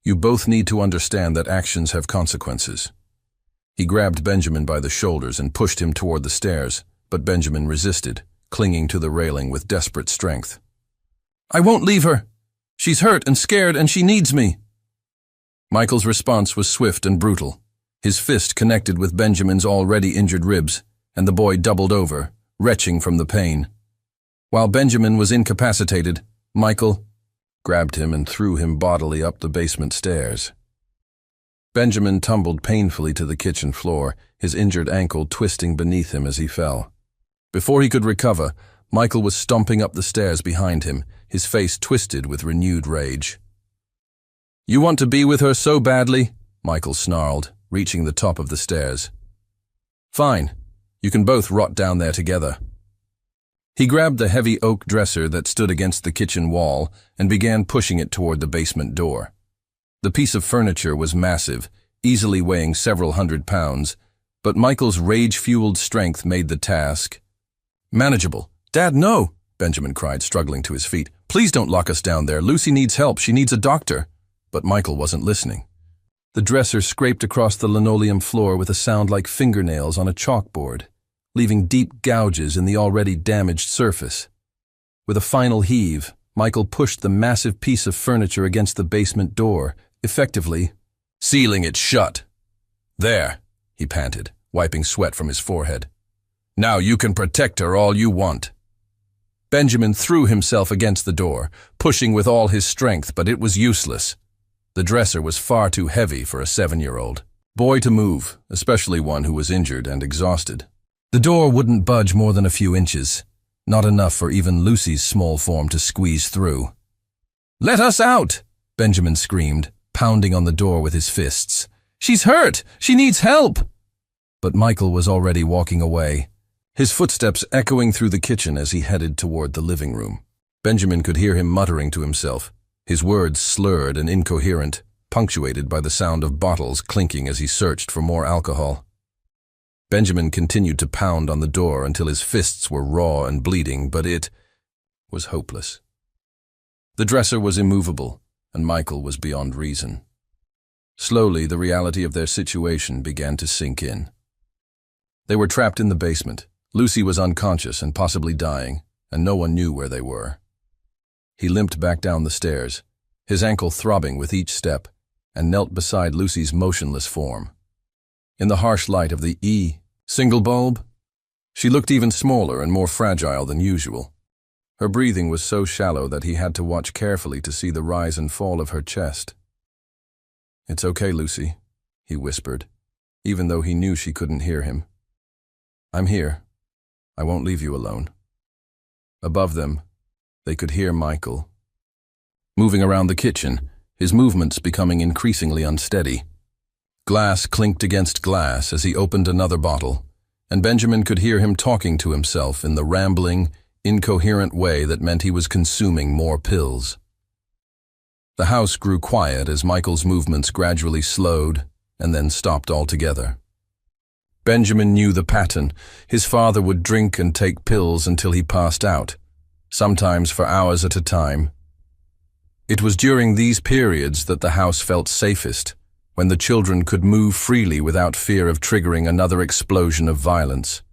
A: You both need to understand that actions have consequences." He grabbed Benjamin by the shoulders and pushed him toward the stairs, but Benjamin resisted, clinging to the railing with desperate strength. "I won't leave her. She's hurt and scared and she needs me." Michael's response was swift and brutal. His fist connected with Benjamin's already injured ribs, and the boy doubled over, retching from the pain. While Benjamin was incapacitated, Michael grabbed him and threw him bodily up the basement stairs. Benjamin tumbled painfully to the kitchen floor, his injured ankle twisting beneath him as he fell. Before he could recover, Michael was stomping up the stairs behind him, his face twisted with renewed rage. "You want to be with her so badly?" Michael snarled, reaching the top of the stairs. "Fine. You can both rot down there together." He grabbed the heavy oak dresser that stood against the kitchen wall and began pushing it toward the basement door. The piece of furniture was massive, easily weighing several hundred pounds, but Michael's rage-fueled strength made the task manageable. "Dad, no!" Benjamin cried, struggling to his feet. "Please don't lock us down there. Lucy needs help. She needs a doctor." But Michael wasn't listening. The dresser scraped across the linoleum floor with a sound like fingernails on a chalkboard, leaving deep gouges in the already damaged surface. With a final heave, Michael pushed the massive piece of furniture against the basement door, effectively sealing it shut. "There," he panted, wiping sweat from his forehead. "Now you can protect her all you want." Benjamin threw himself against the door, pushing with all his strength, but it was useless. The dresser was far too heavy for a 7-year-old boy to move, especially one who was injured and exhausted. The door wouldn't budge more than a few inches, not enough for even Lucy's small form to squeeze through. "Let us out!" Benjamin screamed, pounding on the door with his fists. "She's hurt! She needs help!" But Michael was already walking away, his footsteps echoing through the kitchen as he headed toward the living room. Benjamin could hear him muttering to himself, his words slurred and incoherent, punctuated by the sound of bottles clinking as he searched for more alcohol. Benjamin continued to pound on the door until his fists were raw and bleeding, but it was hopeless. The dresser was immovable, and Michael was beyond reason. Slowly, the reality of their situation began to sink in. They were trapped in the basement. Lucy was unconscious and possibly dying, and no one knew where they were. He limped back down the stairs, his ankle throbbing with each step, and knelt beside Lucy's motionless form. In the harsh light of the single bulb, she looked even smaller and more fragile than usual. Her breathing was so shallow that he had to watch carefully to see the rise and fall of her chest. "It's okay, Lucy," he whispered, even though he knew she couldn't hear him. "I'm here. I won't leave you alone." Above them, they could hear Michael moving around the kitchen, his movements becoming increasingly unsteady. Glass clinked against glass as he opened another bottle, and Benjamin could hear him talking to himself in the rambling, incoherent way that meant he was consuming more pills. The house grew quiet as Michael's movements gradually slowed and then stopped altogether. Benjamin knew the pattern. His father would drink and take pills until he passed out, sometimes for hours at a time. It was during these periods that the house felt safest, when the children could move freely without fear of triggering another explosion of violence.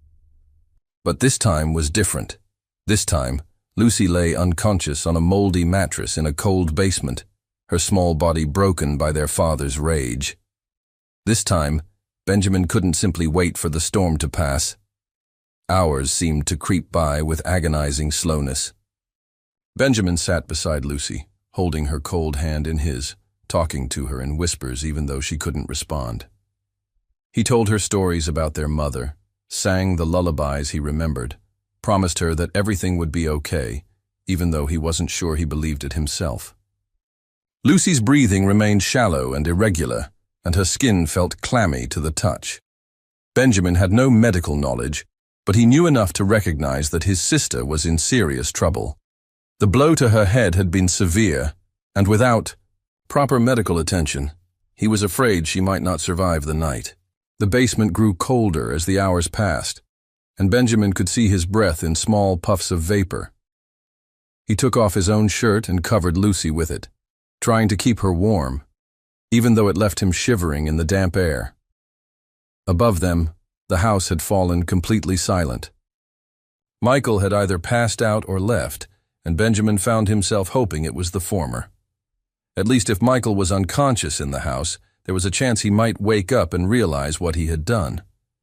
A: But this time was different. This time, Lucy lay unconscious on a moldy mattress in a cold basement, her small body broken by their father's rage. This time, Benjamin couldn't simply wait for the storm to pass. Hours seemed to creep by with agonizing slowness. Benjamin sat beside Lucy, holding her cold hand in his, talking to her in whispers even though she couldn't respond. He told her stories about their mother, sang the lullabies he remembered, promised her that everything would be okay, even though he wasn't sure he believed it himself. Lucy's breathing remained shallow and irregular, and her skin felt clammy to the touch. Benjamin had no medical knowledge, but he knew enough to recognize that his sister was in serious trouble. The blow to her head had been severe, and without proper medical attention, he was afraid she might not survive the night. The basement grew colder as the hours passed, and Benjamin could see his breath in small puffs of vapor. He took off his own shirt and covered Lucy with it, trying to keep her warm, even though it left him shivering in the damp air. Above them, the house had fallen completely silent. Michael had either passed out or left, and Benjamin found himself hoping it was the former. At least if Michael was unconscious in the house, there was a chance he might wake up and realize what he had done.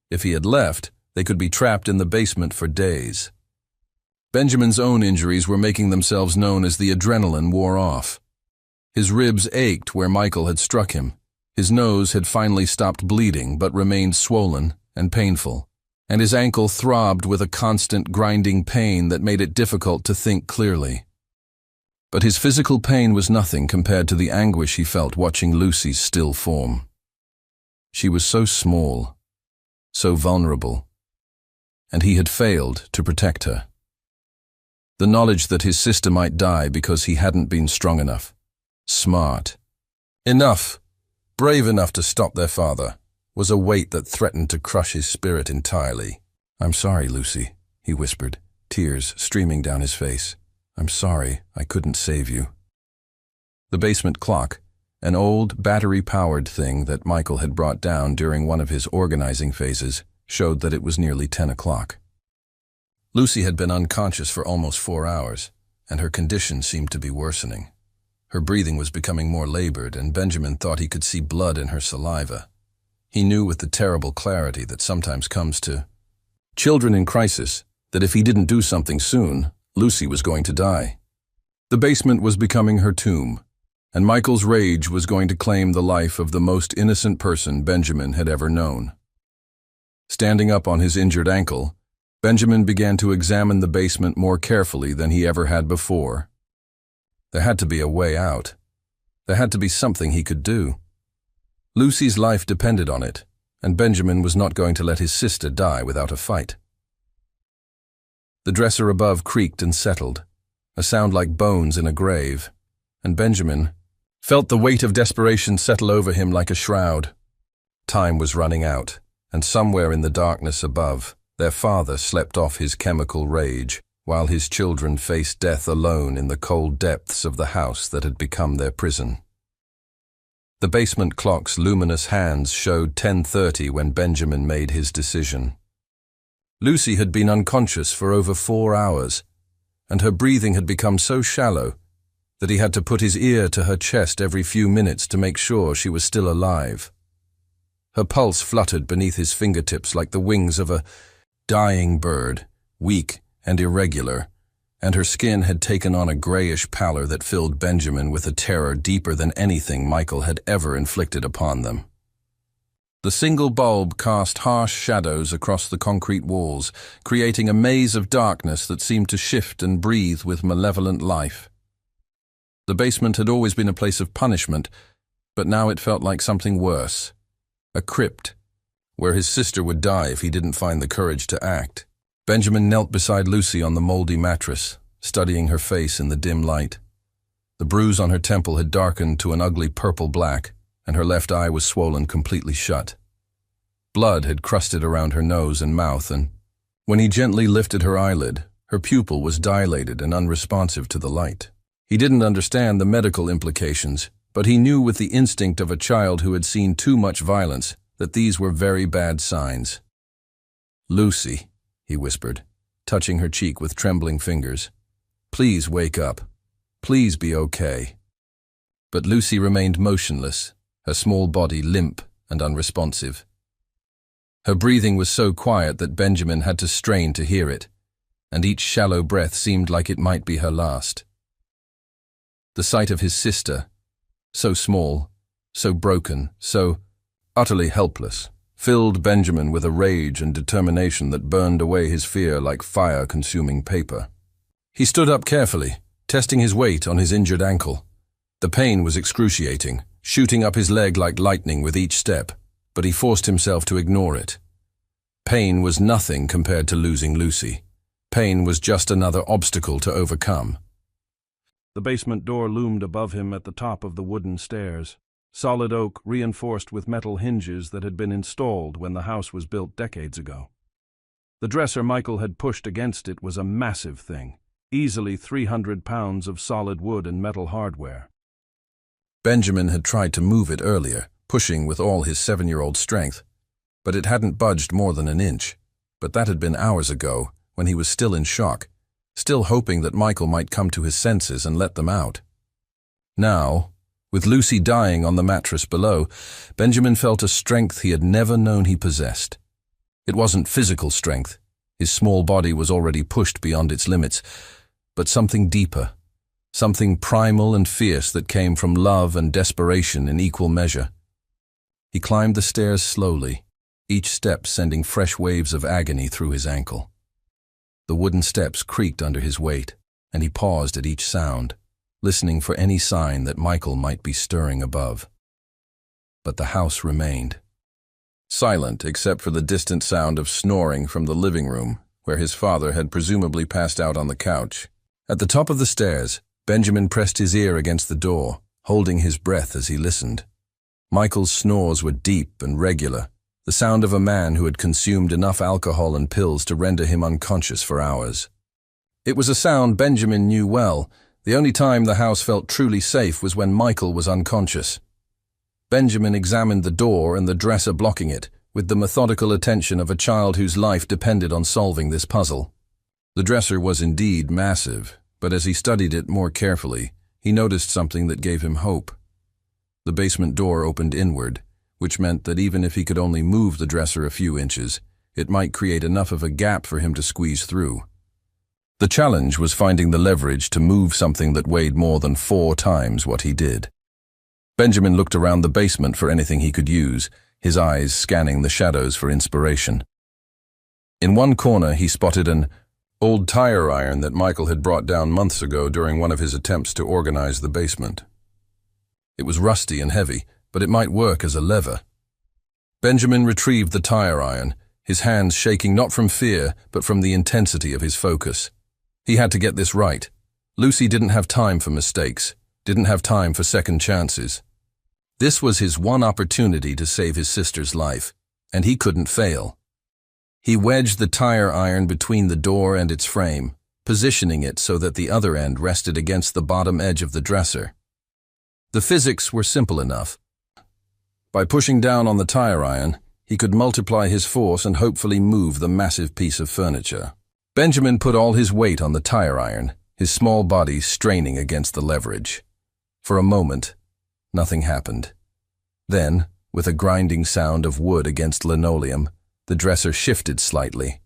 A: If he had left, they could be trapped in the basement for days. Benjamin's own injuries were making themselves known as the adrenaline wore off. His ribs ached where Michael had struck him. His nose had finally stopped bleeding but remained swollen and painful, and his ankle throbbed with a constant grinding pain that made it difficult to think clearly. But his physical pain was nothing compared to the anguish he felt watching Lucy's still form. She was so small, so vulnerable, and he had failed to protect her. The knowledge that his sister might die because he hadn't been strong enough, smart enough, brave enough to stop their father, was a weight that threatened to crush his spirit entirely. "I'm sorry, Lucy," he whispered, tears streaming down his face. "I'm sorry I couldn't save you." The basement clock, an old battery-powered thing that Michael had brought down during one of his organizing phases, showed that it was nearly 10 o'clock. Lucy had been unconscious for almost 4 hours, and her condition seemed to be worsening. Her breathing was becoming more labored, and Benjamin thought he could see blood in her saliva. He knew with the terrible clarity that sometimes comes to children in crisis that if he didn't do something soon, Lucy was going to die. The basement was becoming her tomb, and Michael's rage was going to claim the life of the most innocent person Benjamin had ever known. Standing up on his injured ankle, Benjamin began to examine the basement more carefully than he ever had before. There had to be a way out. There had to be something he could do. Lucy's life depended on it, and Benjamin was not going to let his sister die without a fight. The dresser above creaked and settled, a sound like bones in a grave, and Benjamin felt the weight of desperation settle over him like a shroud. Time was running out, and somewhere in the darkness above, their father slept off his chemical rage, while his children faced death alone in the cold depths of the house that had become their prison. The basement clock's luminous hands showed 10:30 when Benjamin made his decision. Lucy had been unconscious for over 4 hours, and her breathing had become so shallow that he had to put his ear to her chest every few minutes to make sure she was still alive. Her pulse fluttered beneath his fingertips like the wings of a dying bird, weak and irregular, and her skin had taken on a grayish pallor that filled Benjamin with a terror deeper than anything Michael had ever inflicted upon them. The single bulb cast harsh shadows across the concrete walls, creating a maze of darkness that seemed to shift and breathe with malevolent life. The basement had always been a place of punishment, but now it felt like something worse. A crypt, where his sister would die if he didn't find the courage to act. Benjamin knelt beside Lucy on the moldy mattress, studying her face in the dim light. The bruise on her temple had darkened to an ugly purple-black, and her left eye was swollen completely shut. Blood had crusted around her nose and mouth, and when he gently lifted her eyelid, her pupil was dilated and unresponsive to the light. He didn't understand the medical implications, but he knew with the instinct of a child who had seen too much violence that these were very bad signs. "Lucy," he whispered, touching her cheek with trembling fingers. "Please wake up. Please be okay." But Lucy remained motionless, her small body limp and unresponsive. Her breathing was so quiet that Benjamin had to strain to hear it, and each shallow breath seemed like it might be her last. The sight of his sister, so small, so broken, so utterly helpless, filled Benjamin with a rage and determination that burned away his fear like fire-consuming paper. He stood up carefully, testing his weight on his injured ankle. The pain was excruciating, shooting up his leg like lightning with each step, but he forced himself to ignore it. Pain was nothing compared to losing Lucy. Pain was just another obstacle to overcome.
B: The basement door loomed above him at the top of the wooden stairs. Solid oak reinforced with metal hinges that had been installed when the house was built decades ago. The dresser Michael had pushed against it was a massive thing, easily 300 pounds of solid wood and metal hardware.
A: Benjamin had tried to move it earlier, pushing with all his 7-year-old strength, but it hadn't budged more than an inch. But that had been hours ago, when he was still in shock, still hoping that Michael might come to his senses and let them out. Now, with Lucy dying on the mattress below, Benjamin felt a strength he had never known he possessed. It wasn't physical strength. His small body was already pushed beyond its limits, but something deeper, something primal and fierce that came from love and desperation in equal measure. He climbed the stairs slowly, each step sending fresh waves of agony through his ankle. The wooden steps creaked under his weight, and he paused at each sound, listening for any sign that Michael might be stirring above. But the house remained silent except for the distant sound of snoring from the living room, where his father had presumably passed out on the couch. At the top of the stairs, Benjamin pressed his ear against the door, holding his breath as he listened. Michael's snores were deep and regular, the sound of a man who had consumed enough alcohol and pills to render him unconscious for hours. It was a sound Benjamin knew well. The only time the house felt truly safe was when Michael was unconscious. Benjamin examined the door and the dresser blocking it, with the methodical attention of a child whose life depended on solving this puzzle. The dresser was indeed massive, but as he studied it more carefully, he noticed something that gave him hope. The basement door opened inward, which meant that even if he could only move the dresser a few inches, it might create enough of a gap for him to squeeze through. The challenge was finding the leverage to move something that weighed more than 4 times what he did. Benjamin looked around the basement for anything he could use, his eyes scanning the shadows for inspiration. In one corner he spotted an old tire iron that Michael had brought down months ago during one of his attempts to organize the basement. It was rusty and heavy, but it might work as a lever. Benjamin retrieved the tire iron, his hands shaking not from fear, but from the intensity of his focus. He had to get this right. Lucy didn't have time for mistakes, didn't have time for second chances. This was his one opportunity to save his sister's life, and he couldn't fail. He wedged the tire iron between the door and its frame, positioning it so that the other end rested against the bottom edge of the dresser. The physics were simple enough. By pushing down on the tire iron, he could multiply his force and hopefully move the massive piece of furniture. Benjamin put all his weight on the tire iron, his small body straining against the leverage. For a moment, nothing happened. Then, with a grinding sound of wood against linoleum, the dresser shifted slightly.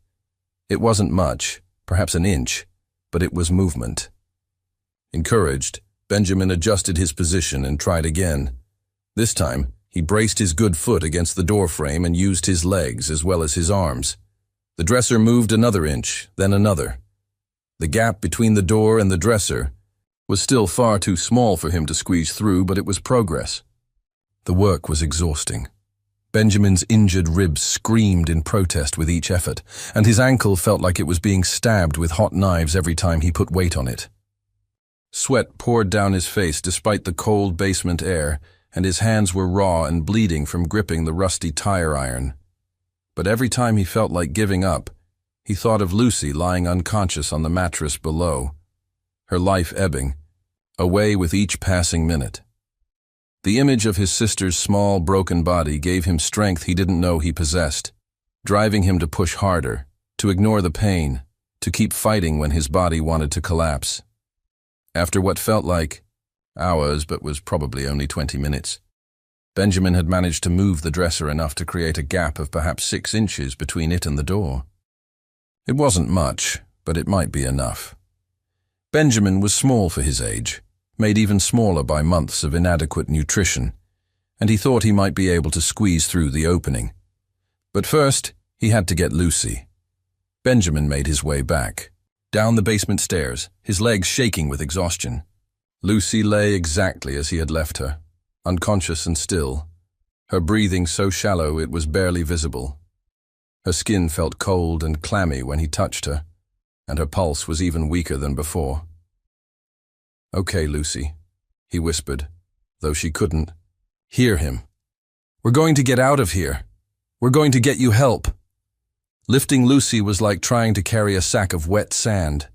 A: It wasn't much, perhaps an inch, but it was movement. Encouraged, Benjamin adjusted his position and tried again. This time, he braced his good foot against the door frame and used his legs as well as his arms. The dresser moved another inch, then another. The gap between the door and the dresser was still far too small for him to squeeze through, but it was progress. The work was exhausting. Benjamin's injured ribs screamed in protest with each effort, and his ankle felt like it was being stabbed with hot knives every time he put weight on it. Sweat poured down his face despite the cold basement air, and his hands were raw and bleeding from gripping the rusty tire iron. But every time he felt like giving up, he thought of Lucy lying unconscious on the mattress below, her life ebbing, away with each passing minute. The image of his sister's small, broken body gave him strength he didn't know he possessed, driving him to push harder, to ignore the pain, to keep fighting when his body wanted to collapse. After what felt like hours, but was probably only 20 minutes, Benjamin had managed to move the dresser enough to create a gap of perhaps 6 inches between it and the door. It wasn't much, but it might be enough. Benjamin was small for his age, made even smaller by months of inadequate nutrition, and he thought he might be able to squeeze through the opening. But first, he had to get Lucy. Benjamin made his way back, down the basement stairs, his legs shaking with exhaustion. Lucy lay exactly as he had left her, unconscious and still, her breathing so shallow it was barely visible. Her skin felt cold and clammy when he touched her, and her pulse was even weaker than before. "Okay, Lucy," he whispered, though she couldn't hear him. "We're going to get out of here. We're going to get you help." Lifting Lucy was like trying to carry a sack of wet sand.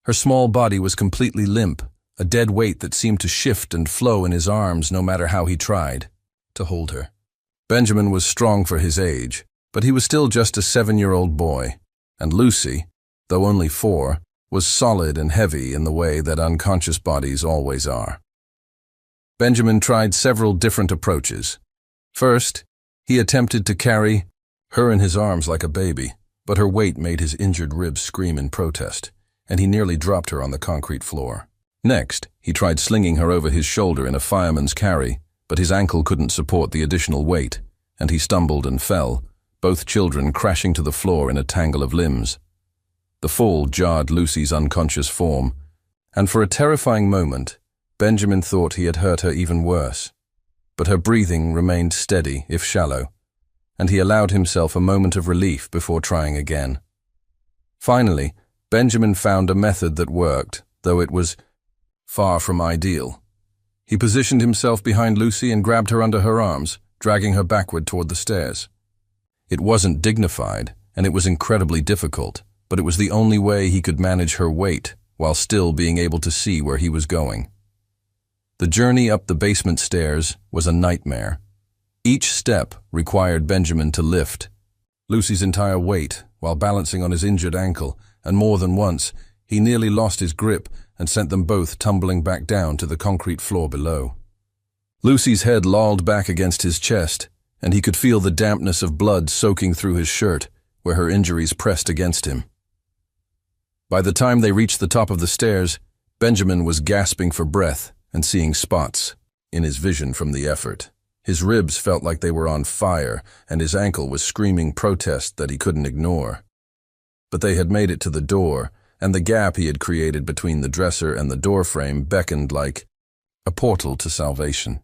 A: Her small body was completely limp, a dead weight that seemed to shift and flow in his arms no matter how he tried to hold her. Benjamin was strong for his age, but he was still just a 7-year-old boy, and Lucy, though only 4, was solid and heavy in the way that unconscious bodies always are. Benjamin tried several different approaches. First, he attempted to carry her in his arms like a baby, but her weight made his injured ribs scream in protest, and he nearly dropped her on the concrete floor. Next, he tried slinging her over his shoulder in a fireman's carry, but his ankle couldn't support the additional weight, and he stumbled and fell, both children crashing to the floor in a tangle of limbs. The fall jarred Lucy's unconscious form, and for a terrifying moment, Benjamin thought he had hurt her even worse. But her breathing remained steady, if shallow, and he allowed himself a moment of relief before trying again. Finally, Benjamin found a method that worked, though it was far from ideal. He positioned himself behind Lucy and grabbed her under her arms, dragging her backward toward the stairs. It wasn't dignified, and it was incredibly difficult, but it was the only way he could manage her weight while still being able to see where he was going. The journey up the basement stairs was a nightmare. Each step required Benjamin to lift Lucy's entire weight while balancing on his injured ankle, and more than once, he nearly lost his grip and sent them both tumbling back down to the concrete floor below. Lucy's head lolled back against his chest, and he could feel the dampness of blood soaking through his shirt, where her injuries pressed against him. By the time they reached the top of the stairs, Benjamin was gasping for breath and seeing spots in his vision from the effort. His ribs felt like they were on fire, and his ankle was screaming protest that he couldn't ignore. But they had made it to the door, and the gap he had created between the dresser and the door frame beckoned like a portal to salvation.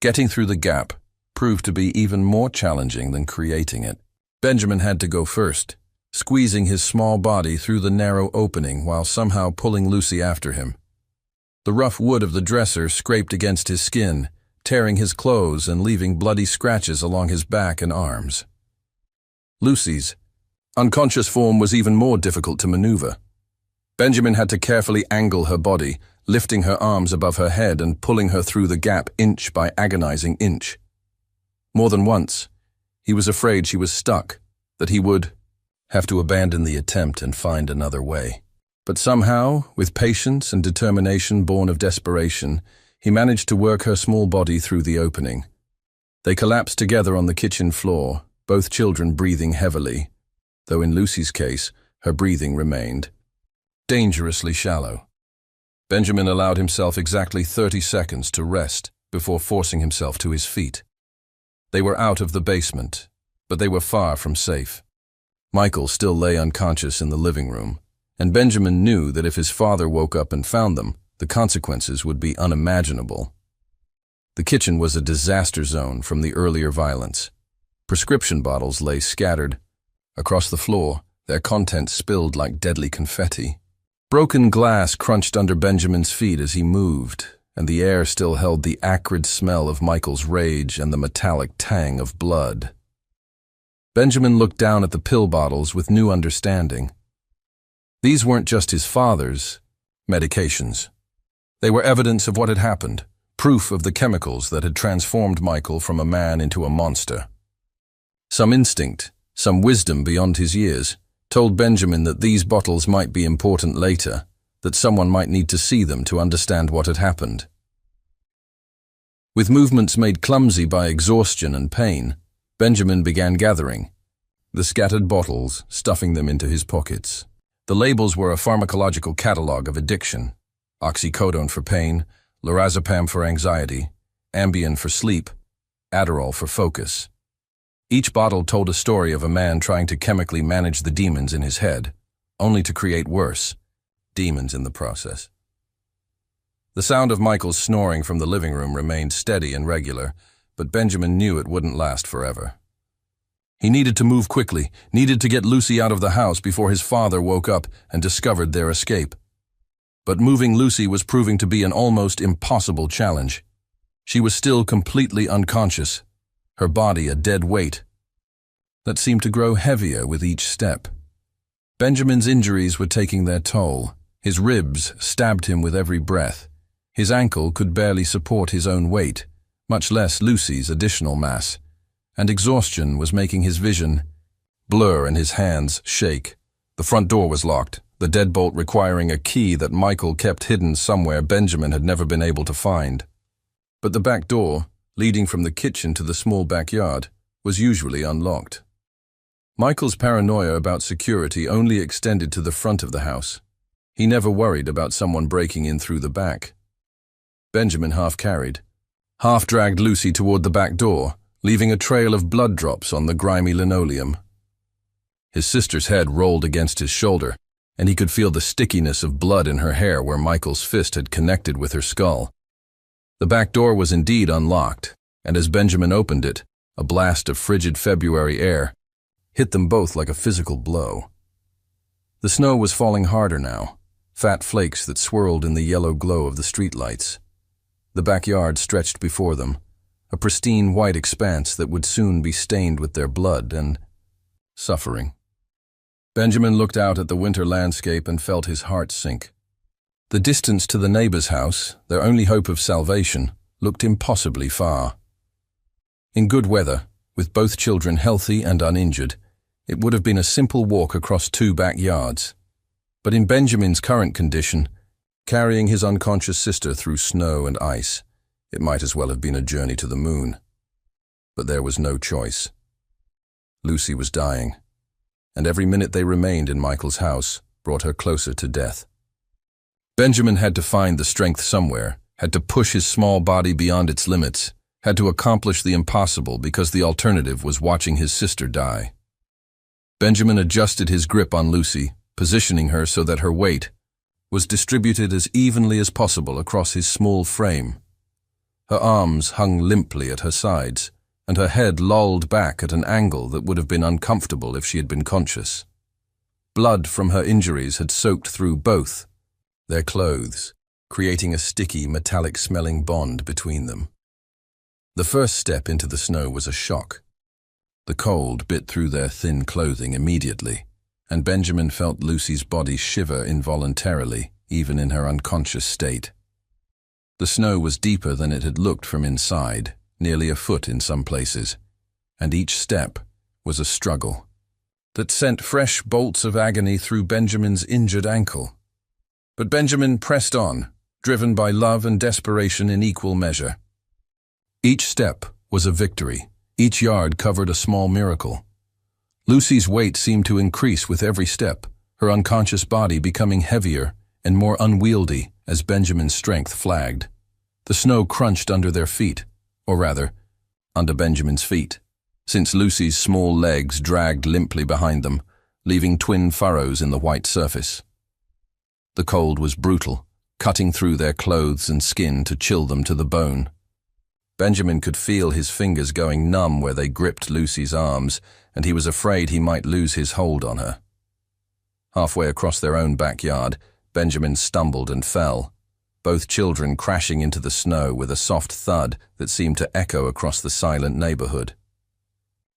A: Getting through the gap proved to be even more challenging than creating it. Benjamin had to go first, squeezing his small body through the narrow opening while somehow pulling Lucy after him. The rough wood of the dresser scraped against his skin, tearing his clothes and leaving bloody scratches along his back and arms. Lucy's unconscious form was even more difficult to maneuver. Benjamin had to carefully angle her body, lifting her arms above her head and pulling her through the gap inch by agonizing inch. More than once, he was afraid she was stuck, that he would have to abandon the attempt and find another way. But somehow, with patience and determination born of desperation, he managed to work her small body through the opening. They collapsed together on the kitchen floor, both children breathing heavily, though in Lucy's case, her breathing remained dangerously shallow. Benjamin allowed himself exactly 30 seconds to rest before forcing himself to his feet. They were out of the basement, but they were far from safe. Michael still lay unconscious in the living room, and Benjamin knew that if his father woke up and found them, the consequences would be unimaginable. The kitchen was a disaster zone from the earlier violence. Prescription bottles lay scattered across the floor, their contents spilled like deadly confetti. Broken glass crunched under Benjamin's feet as he moved, and the air still held the acrid smell of Michael's rage and the metallic tang of blood. Benjamin looked down at the pill bottles with new understanding. These weren't just his father's medications. They were evidence of what had happened, proof of the chemicals that had transformed Michael from a man into a monster. Some instinct, some wisdom beyond his years, told Benjamin that these bottles might be important later, that someone might need to see them to understand what had happened. With movements made clumsy by exhaustion and pain, Benjamin began gathering the scattered bottles, stuffing them into his pockets. The labels were a pharmacological catalog of addiction: oxycodone for pain, lorazepam for anxiety, Ambien for sleep, Adderall for focus. Each bottle told a story of a man trying to chemically manage the demons in his head, only to create worse demons in the process. The sound of Michael's snoring from the living room remained steady and regular, but Benjamin knew it wouldn't last forever. He needed to move quickly, needed to get Lucy out of the house before his father woke up and discovered their escape. But moving Lucy was proving to be an almost impossible challenge. She was still completely unconscious, her body a dead weight that seemed to grow heavier with each step. Benjamin's injuries were taking their toll. His ribs stabbed him with every breath. His ankle could barely support his own weight, much less Lucy's additional mass, and exhaustion was making his vision blur and his hands shake. The front door was locked, the deadbolt requiring a key that Michael kept hidden somewhere Benjamin had never been able to find. But the back door, leading from the kitchen to the small backyard, was usually unlocked. Michael's paranoia about security only extended to the front of the house. He never worried about someone breaking in through the back. Benjamin half-carried, half-dragged Lucy toward the back door, leaving a trail of blood drops on the grimy linoleum. His sister's head rolled against his shoulder, and he could feel the stickiness of blood in her hair where Michael's fist had connected with her skull. The back door was indeed unlocked, and as Benjamin opened it, a blast of frigid February air hit them both like a physical blow. The snow was falling harder now, fat flakes that swirled in the yellow glow of the streetlights. The backyard stretched before them, a pristine white expanse that would soon be stained with their blood and suffering. Benjamin looked out at the winter landscape and felt his heart sink. The distance to the neighbor's house, their only hope of salvation, looked impossibly far. In good weather, with both children healthy and uninjured, it would have been a simple walk across 2 backyards. But in Benjamin's current condition, carrying his unconscious sister through snow and ice, it might as well have been a journey to the moon. But there was no choice. Lucy was dying, and every minute they remained in Michael's house brought her closer to death. Benjamin had to find the strength somewhere, had to push his small body beyond its limits, had to accomplish the impossible because the alternative was watching his sister die. Benjamin adjusted his grip on Lucy, positioning her so that her weight was distributed as evenly as possible across his small frame. Her arms hung limply at her sides, and her head lolled back at an angle that would have been uncomfortable if she had been conscious. Blood from her injuries had soaked through both their clothes, creating a sticky, metallic-smelling bond between them. The first step into the snow was a shock. The cold bit through their thin clothing immediately, and Benjamin felt Lucy's body shiver involuntarily, even in her unconscious state. The snow was deeper than it had looked from inside, nearly a foot in some places, and each step was a struggle that sent fresh bolts of agony through Benjamin's injured ankle. But Benjamin pressed on, driven by love and desperation in equal measure. Each step was a victory. Each yard covered a small miracle. Lucy's weight seemed to increase with every step, her unconscious body becoming heavier and more unwieldy as Benjamin's strength flagged. The snow crunched under their feet, or rather, under Benjamin's feet, since Lucy's small legs dragged limply behind them, leaving twin furrows in the white surface. The cold was brutal, cutting through their clothes and skin to chill them to the bone. Benjamin could feel his fingers going numb where they gripped Lucy's arms, and he was afraid he might lose his hold on her. Halfway across their own backyard, Benjamin stumbled and fell, both children crashing into the snow with a soft thud that seemed to echo across the silent neighborhood.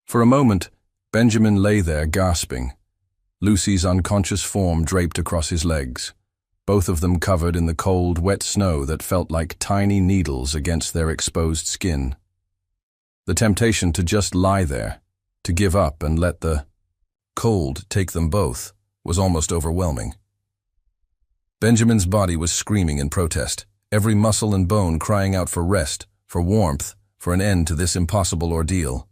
A: For a moment, Benjamin lay there gasping, Lucy's unconscious form draped across his legs, both of them covered in the cold, wet snow that felt like tiny needles against their exposed skin. The temptation to just lie there, to give up and let the cold take them both, was almost overwhelming. Benjamin's body was screaming in protest, every muscle and bone crying out for rest, for warmth, for an end to this impossible ordeal.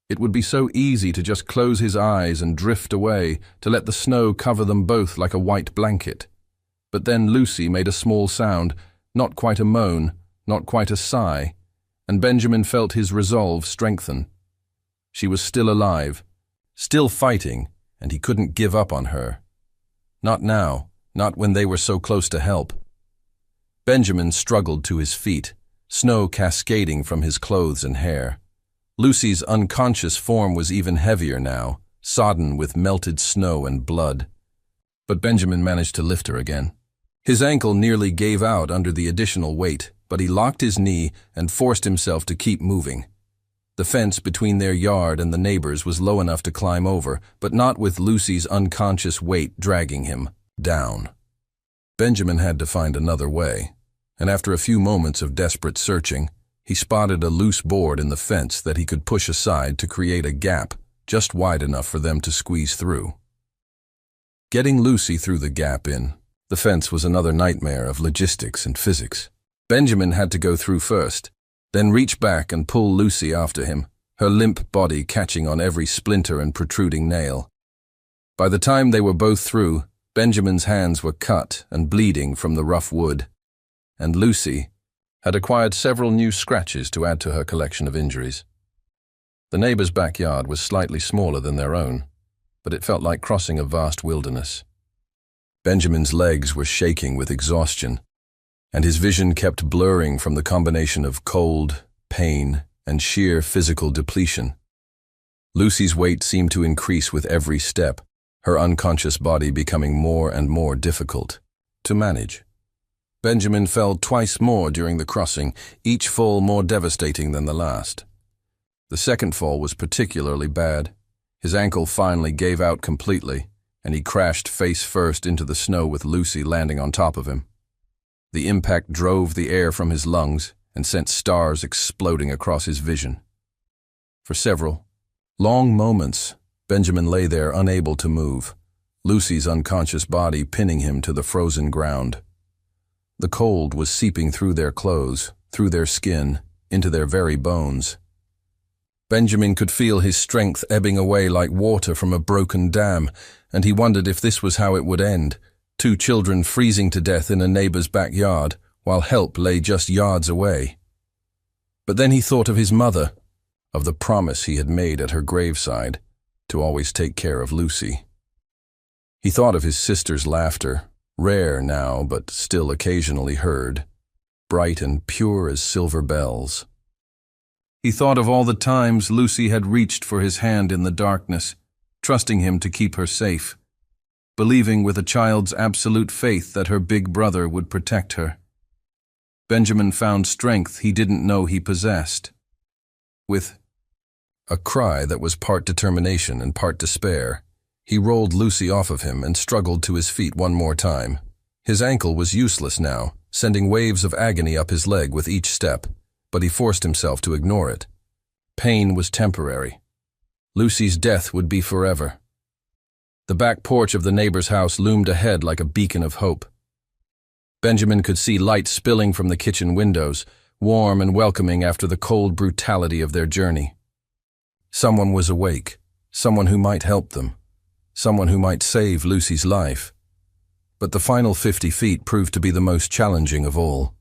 A: It would be so easy to just close his eyes and drift away, to let the snow cover them both like a white blanket. But then Lucy made a small sound, not quite a moan, not quite a sigh, and Benjamin felt his resolve strengthen. She was still alive, still fighting, and he couldn't give up on her. Not now, not when they were so close to help. Benjamin struggled to his feet, snow cascading from his clothes and hair. Lucy's unconscious form was even heavier now, sodden with melted snow and blood. But Benjamin managed to lift her again. His ankle nearly gave out under the additional weight, but he locked his knee and forced himself to keep moving. The fence between their yard and the neighbors was low enough to climb over, but not with Lucy's unconscious weight dragging him down. Benjamin had to find another way, and after a few moments of desperate searching, he spotted a loose board in the fence that he could push aside to create a gap just wide enough for them to squeeze through. Getting Lucy through the gap in the fence was another nightmare of logistics and physics. Benjamin had to go through first, then reach back and pull Lucy after him, her limp body catching on every splinter and protruding nail. By the time they were both through, Benjamin's hands were cut and bleeding from the rough wood, and Lucy had acquired several new scratches to add to her collection of injuries. The neighbor's backyard was slightly smaller than their own, but it felt like crossing a vast wilderness. Benjamin's legs were shaking with exhaustion, and his vision kept blurring from the combination of cold, pain, and sheer physical depletion. Lucy's weight seemed to increase with every step, her unconscious body becoming more and more difficult to manage. Benjamin fell twice more during the crossing, each fall more devastating than the last. The second fall was particularly bad. His ankle finally gave out completely, and he crashed face first into the snow with Lucy landing on top of him. The impact drove the air from his lungs and sent stars exploding across his vision. For several long moments, Benjamin lay there unable to move, Lucy's unconscious body pinning him to the frozen ground. The cold was seeping through their clothes, through their skin, into their very bones. Benjamin could feel his strength ebbing away like water from a broken dam, and he wondered if this was how it would end. 2 children freezing to death in a neighbor's backyard, while help lay just yards away. But then he thought of his mother, of the promise he had made at her graveside, to always take care of Lucy. He thought of his sister's laughter, rare now but still occasionally heard, bright and pure as silver bells. He thought of all the times Lucy had reached for his hand in the darkness, trusting him to keep her safe, believing with a child's absolute faith that her big brother would protect her. Benjamin found strength he didn't know he possessed. With a cry that was part determination and part despair, he rolled Lucy off of him and struggled to his feet one more time. His ankle was useless now, sending waves of agony up his leg with each step, but he forced himself to ignore it. Pain was temporary. Lucy's death would be forever. The back porch of the neighbor's house loomed ahead like a beacon of hope. Benjamin could see light spilling from the kitchen windows, warm and welcoming after the cold brutality of their journey. Someone was awake, someone who might help them, someone who might save Lucy's life. But the final 50 feet proved to be the most challenging of all.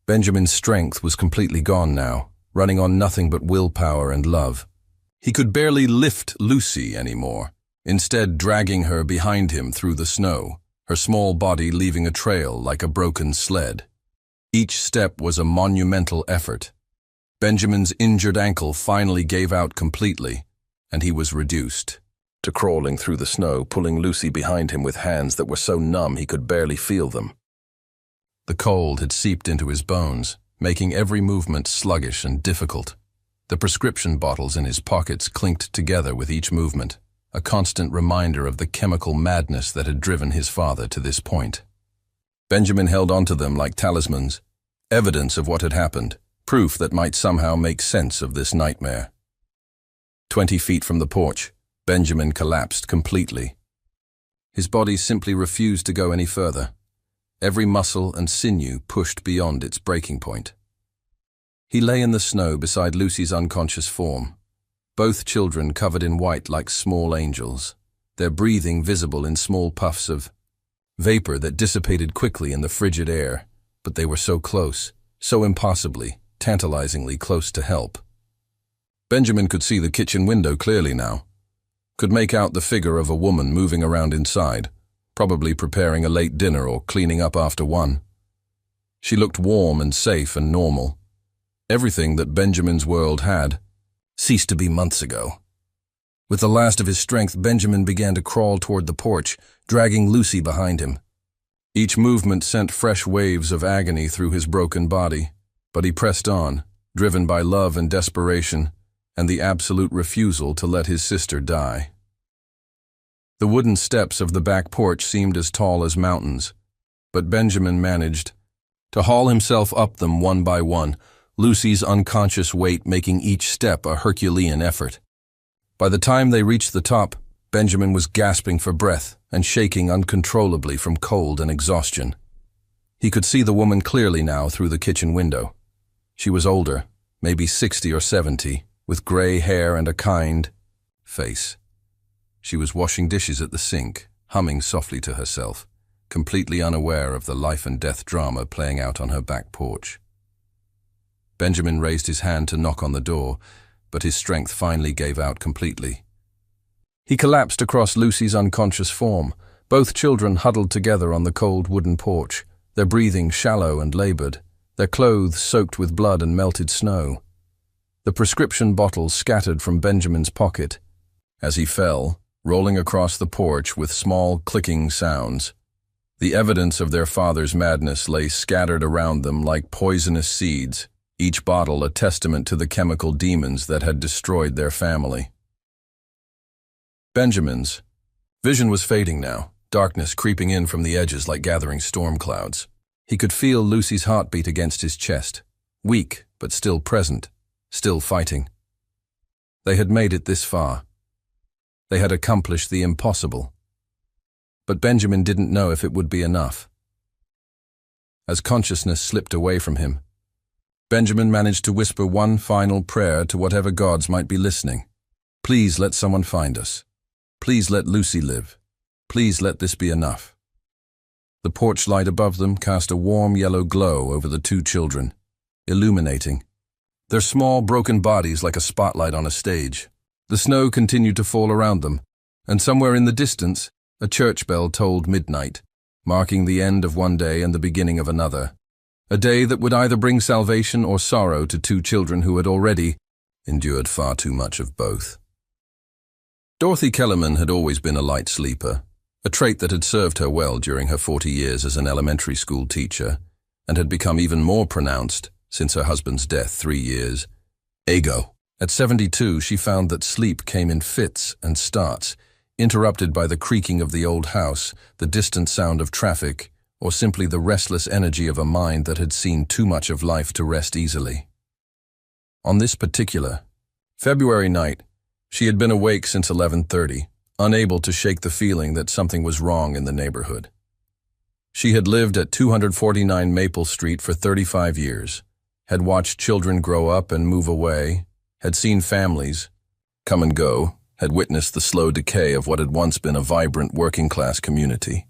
A: Benjamin's strength was completely gone now, running on nothing but willpower and love. He could barely lift Lucy anymore, instead dragging her behind him through the snow, her small body leaving a trail like a broken sled. Each step was a monumental effort. Benjamin's injured ankle finally gave out completely, and he was reduced to crawling through the snow, pulling Lucy behind him with hands that were so numb he could barely feel them. The cold had seeped into his bones, making every movement sluggish and difficult. The prescription bottles in his pockets clinked together with each movement, a constant reminder of the chemical madness that had driven his father to this point. Benjamin held onto them like talismans, evidence of what had happened, proof that might somehow make sense of this nightmare. 20 feet from the porch, Benjamin collapsed completely. His body simply refused to go any further. Every muscle and sinew pushed beyond its breaking point. He lay in the snow beside Lucy's unconscious form, both children covered in white like small angels, their breathing visible in small puffs of vapor that dissipated quickly in the frigid air, but they were so close, so impossibly, tantalizingly close to help. Benjamin could see the kitchen window clearly now, could make out the figure of a woman moving around inside, probably preparing a late dinner or cleaning up after one. She looked warm and safe and normal, everything that Benjamin's world had, ceased to be months ago. With the last of his strength, Benjamin began to crawl toward the porch, dragging Lucy behind him. Each movement sent fresh waves of agony through his broken body, but he pressed on, driven by love and desperation, and the absolute refusal to let his sister die. The wooden steps of the back porch seemed as tall as mountains, but Benjamin managed to haul himself up them one by one, Lucy's unconscious weight making each step a Herculean effort. By the time they reached the top, Benjamin was gasping for breath and shaking uncontrollably from cold and exhaustion. He could see the woman clearly now through the kitchen window. She was older, maybe 60 or 70, with gray hair and a kind face. She was washing dishes at the sink, humming softly to herself, completely unaware of the life-and-death drama playing out on her back porch. Benjamin raised his hand to knock on the door, but his strength finally gave out completely. He collapsed across Lucy's unconscious form, both children huddled together on the cold wooden porch, their breathing shallow and labored, their clothes soaked with blood and melted snow. The prescription bottles scattered from Benjamin's pocket. As he fell, rolling across the porch with small clicking sounds, the evidence of their father's madness lay scattered around them like poisonous seeds, each bottle a testament to the chemical demons that had destroyed their family. Benjamin's vision was fading now, darkness creeping in from the edges like gathering storm clouds. He could feel Lucy's heartbeat against his chest, weak but still present, still fighting. They had made it this far. They had accomplished the impossible. But Benjamin didn't know if it would be enough. As consciousness slipped away from him, Benjamin managed to whisper one final prayer to whatever gods might be listening. Please let someone find us. Please let Lucy live. Please let this be enough. The porch light above them cast a warm yellow glow over the two children, illuminating their small broken bodies like a spotlight on a stage. The snow continued to fall around them, and somewhere in the distance, a church bell tolled midnight, marking the end of one day and the beginning of another. A day that would either bring salvation or sorrow to two children who had already endured far too much of both. Dorothy Kellerman had always been a light sleeper, a trait that had served her well during her 40 years as an elementary school teacher, and had become even more pronounced since her husband's death 3 years ago. At 72, she found that sleep came in fits and starts, interrupted by the creaking of the old house, the distant sound of traffic, or simply the restless energy of a mind that had seen too much of life to rest easily. On this particular February night, she had been awake since 11:30, unable to shake the feeling that something was wrong in the neighborhood. She had lived at 249 Maple Street for 35 years, had watched children grow up and move away, had seen families come and go, had witnessed the slow decay of what had once been a vibrant working-class community.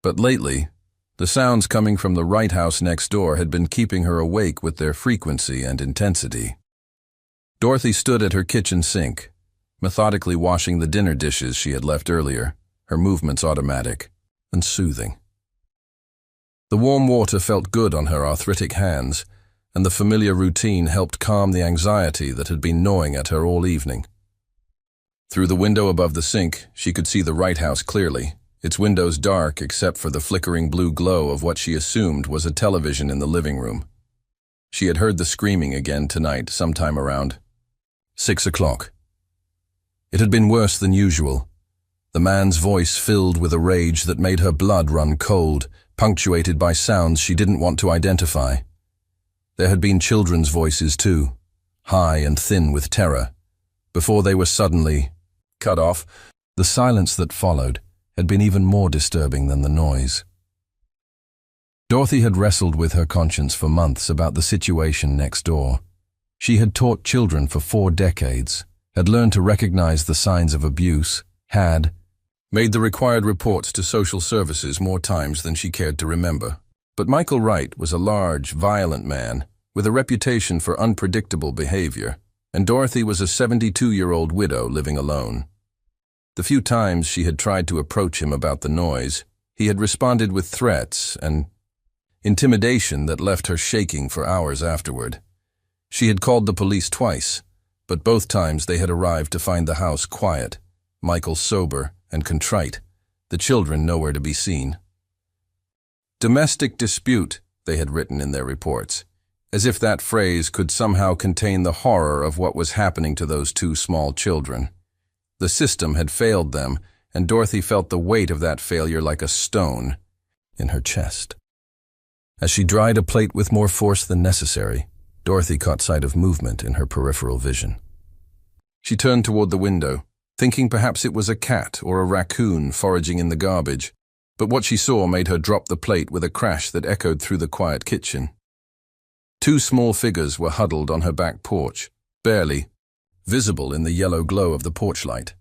A: But lately, the sounds coming from the Wright house next door had been keeping her awake with their frequency and intensity. Dorothy stood at her kitchen sink, methodically washing the dinner dishes she had left earlier, her movements automatic and soothing. The warm water felt good on her arthritic hands, and the familiar routine helped calm the anxiety that had been gnawing at her all evening. Through the window above the sink, she could see the Wright house clearly, its windows dark except for the flickering blue glow of what she assumed was a television in the living room. She had heard the screaming again tonight, sometime around 6 o'clock. It had been worse than usual. The man's voice filled with a rage that made her blood run cold, punctuated by sounds she didn't want to identify. There had been children's voices too, high and thin with terror, before they were suddenly cut off. The silence that followed had been even more disturbing than the noise. Dorothy had wrestled with her conscience for months about the situation next door. She had taught children for 4 decades, had learned to recognize the signs of abuse, had made the required reports to social services more times than she cared to remember. But Michael Wright was a large, violent man with a reputation for unpredictable behavior, and Dorothy was a 72-year-old widow living alone. The few times she had tried to approach him about the noise, he had responded with threats and intimidation that left her shaking for hours afterward. She had called the police twice, but both times they had arrived to find the house quiet, Michael sober and contrite, the children nowhere to be seen. Domestic dispute, they had written in their reports, as if that phrase could somehow contain the horror of what was happening to those two small children. The system had failed them, and Dorothy felt the weight of that failure like a stone in her chest. As she dried a plate with more force than necessary, Dorothy caught sight of movement in her peripheral vision. She turned toward the window, thinking perhaps it was a cat or a raccoon foraging in the garbage, but what she saw made her drop the plate with a crash that echoed through the quiet kitchen. Two small figures were huddled on her back porch, barely visible in the yellow glow of the porch light.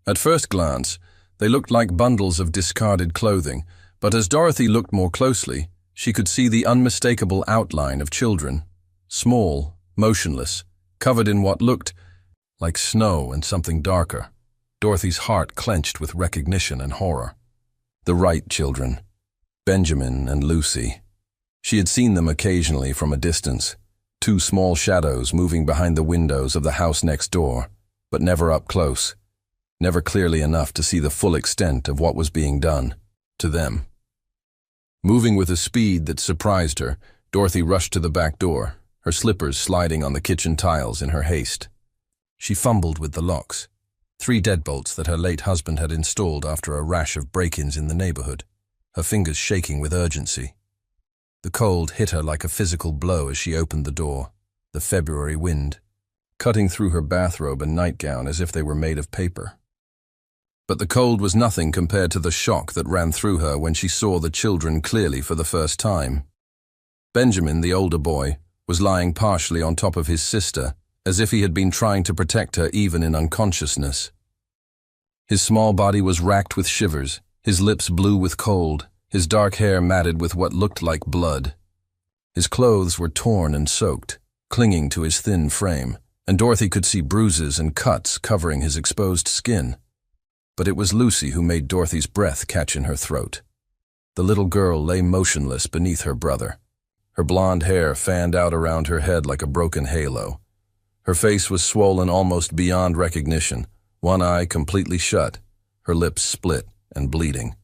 A: At first glance, they looked like bundles of discarded clothing, but as Dorothy looked more closely, she could see the unmistakable outline of children, small, motionless, covered in what looked like snow and something darker. Dorothy's heart clenched with recognition and horror. The Wright children, Benjamin and Lucy. She had seen them occasionally from a distance, two small shadows moving behind the windows of the house next door, but never up close, never clearly enough to see the full extent of what was being done to them. Moving with a speed that surprised her, Dorothy rushed to the back door, her slippers sliding on the kitchen tiles in her haste. She fumbled with the locks, 3 deadbolts that her late husband had installed after a rash of break-ins in the neighborhood, her fingers shaking with urgency. The cold hit her like a physical blow as she opened the door, the February wind, cutting through her bathrobe and nightgown as if they were made of paper. But the cold was nothing compared to the shock that ran through her when she saw the children clearly for the first time. Benjamin, the older boy, was lying partially on top of his sister, as if he had been trying to protect her even in unconsciousness. His small body was racked with shivers, his lips blue with cold, his dark hair matted with what looked like blood. His clothes were torn and soaked, clinging to his thin frame, and Dorothy could see bruises and cuts covering his exposed skin. But it was Lucy who made Dorothy's breath catch in her throat. The little girl lay motionless beneath her brother. Her blonde hair fanned out around her head like a broken halo. Her face was swollen almost beyond recognition, one eye completely shut, her lips split and bleeding.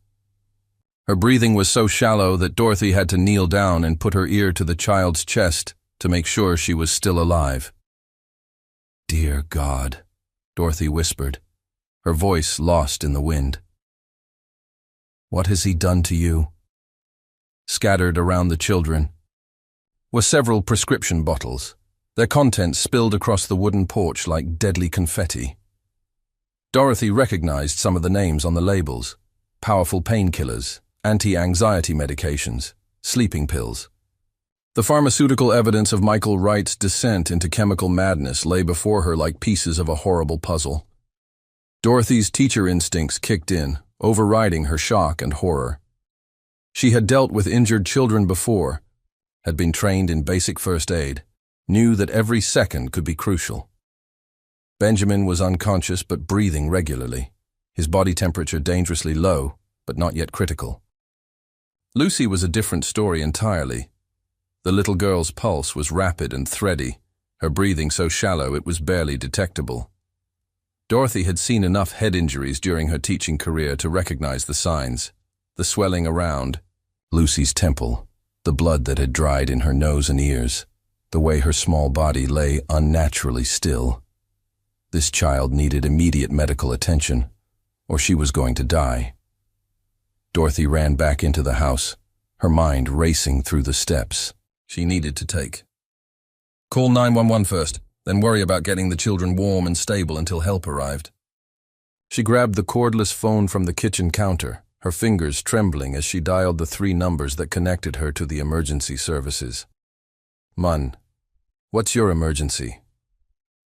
A: Her breathing was so shallow that Dorothy had to kneel down and put her ear to the child's chest to make sure she was still alive. "Dear God," Dorothy whispered, her voice lost in the wind. "What has he done to you?" Scattered around the children were several prescription bottles, their contents spilled across the wooden porch like deadly confetti. Dorothy recognized some of the names on the labels: powerful painkillers, anti-anxiety medications, sleeping pills. The pharmaceutical evidence of Michael Wright's descent into chemical madness lay before her like pieces of a horrible puzzle. Dorothy's teacher instincts kicked in, overriding her shock and horror. She had dealt with injured children before, had been trained in basic first aid, knew that every second could be crucial. Benjamin was unconscious but breathing regularly, his body temperature dangerously low, but not yet critical. Lucy was a different story entirely. The little girl's pulse was rapid and thready, her breathing so shallow it was barely detectable. Dorothy had seen enough head injuries during her teaching career to recognize the signs: the swelling around Lucy's temple, the blood that had dried in her nose and ears, the way her small body lay unnaturally still. This child needed immediate medical attention, or she was going to die. Dorothy ran back into the house, her mind racing through the steps she needed to take. "Call 911 first, then worry about getting the children warm and stable until help arrived." She grabbed the cordless phone from the kitchen counter, her fingers trembling as she dialed the 3 numbers that connected her to the emergency services. "Mun, what's your emergency?"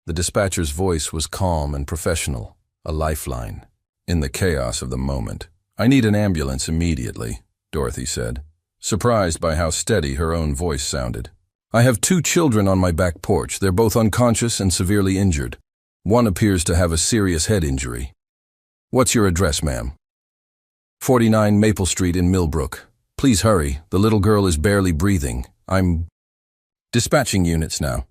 A: The dispatcher's voice was calm and professional, a lifeline. In the chaos of the moment, "I need an ambulance immediately," Dorothy said, surprised by how steady her own voice sounded. "I have 2 children on my back porch. They're both unconscious and severely injured. One appears to have a serious head injury." "What's your address, ma'am?" 49 Maple Street in Millbrook. "Please hurry. The little girl is barely breathing. I'm dispatching units now."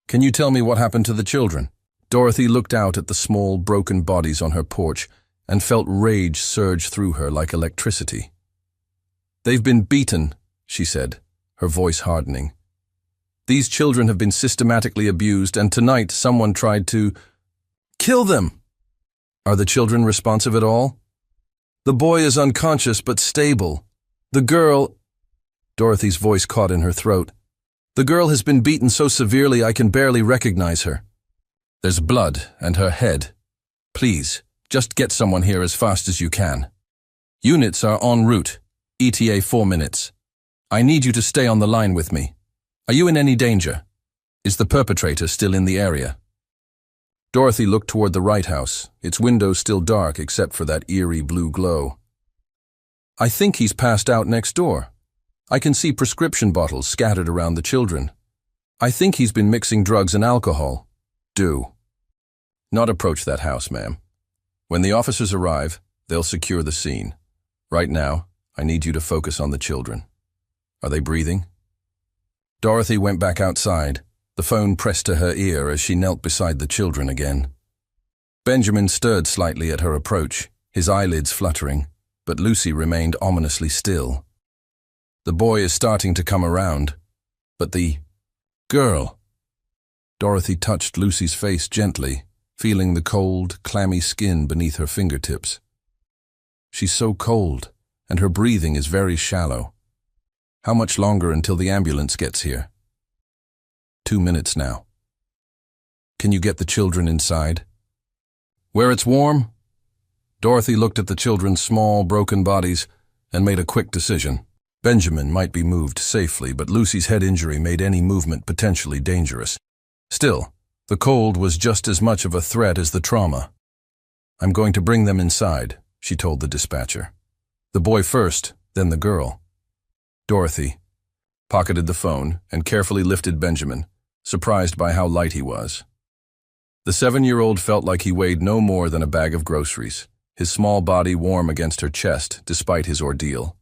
A: Can you tell me what happened to the children? Dorothy looked out at the small, broken bodies on her porch and felt rage surge through her like electricity. They've been beaten, she said, her voice hardening. These children have been systematically abused, and tonight someone tried to kill them. Are the children responsive at all? The boy is unconscious but stable. The girl... Dorothy's voice caught in her throat. The girl has been beaten so severely I can barely recognize her. There's blood and her head. Please, just get someone here as fast as you can. Units are en route. ETA 4 minutes. I need you to stay on the line with me. Are you in any danger? Is the perpetrator still in the area? Dorothy looked toward the right house, its windows still dark except for that eerie blue glow. I think he's passed out next door. I can see prescription bottles scattered around the children. I think he's been mixing drugs and alcohol. Do not approach that house, ma'am. When the officers arrive, they'll secure the scene. Right now, I need you to focus on the children. Are they breathing? Dorothy went back outside, the phone pressed to her ear as she knelt beside the children again. Benjamin stirred slightly at her approach, his eyelids fluttering, but Lucy remained ominously still. The boy is starting to come around, but the girl... Dorothy touched Lucy's face gently, feeling the cold, clammy skin beneath her fingertips. She's so cold, and her breathing is very shallow. How much longer until the ambulance gets here? 2 minutes now. Can you get the children inside? Where it's warm? Dorothy looked at the children's small, broken bodies and made a quick decision. Benjamin might be moved safely, but Lucy's head injury made any movement potentially dangerous. Still, the cold was just as much of a threat as the trauma. I'm going to bring them inside, she told the dispatcher. The boy first, then the girl. Dorothy pocketed the phone and carefully lifted Benjamin, surprised by how light he was. The 7-year-old felt like he weighed no more than a bag of groceries, his small body warm against her chest despite his ordeal.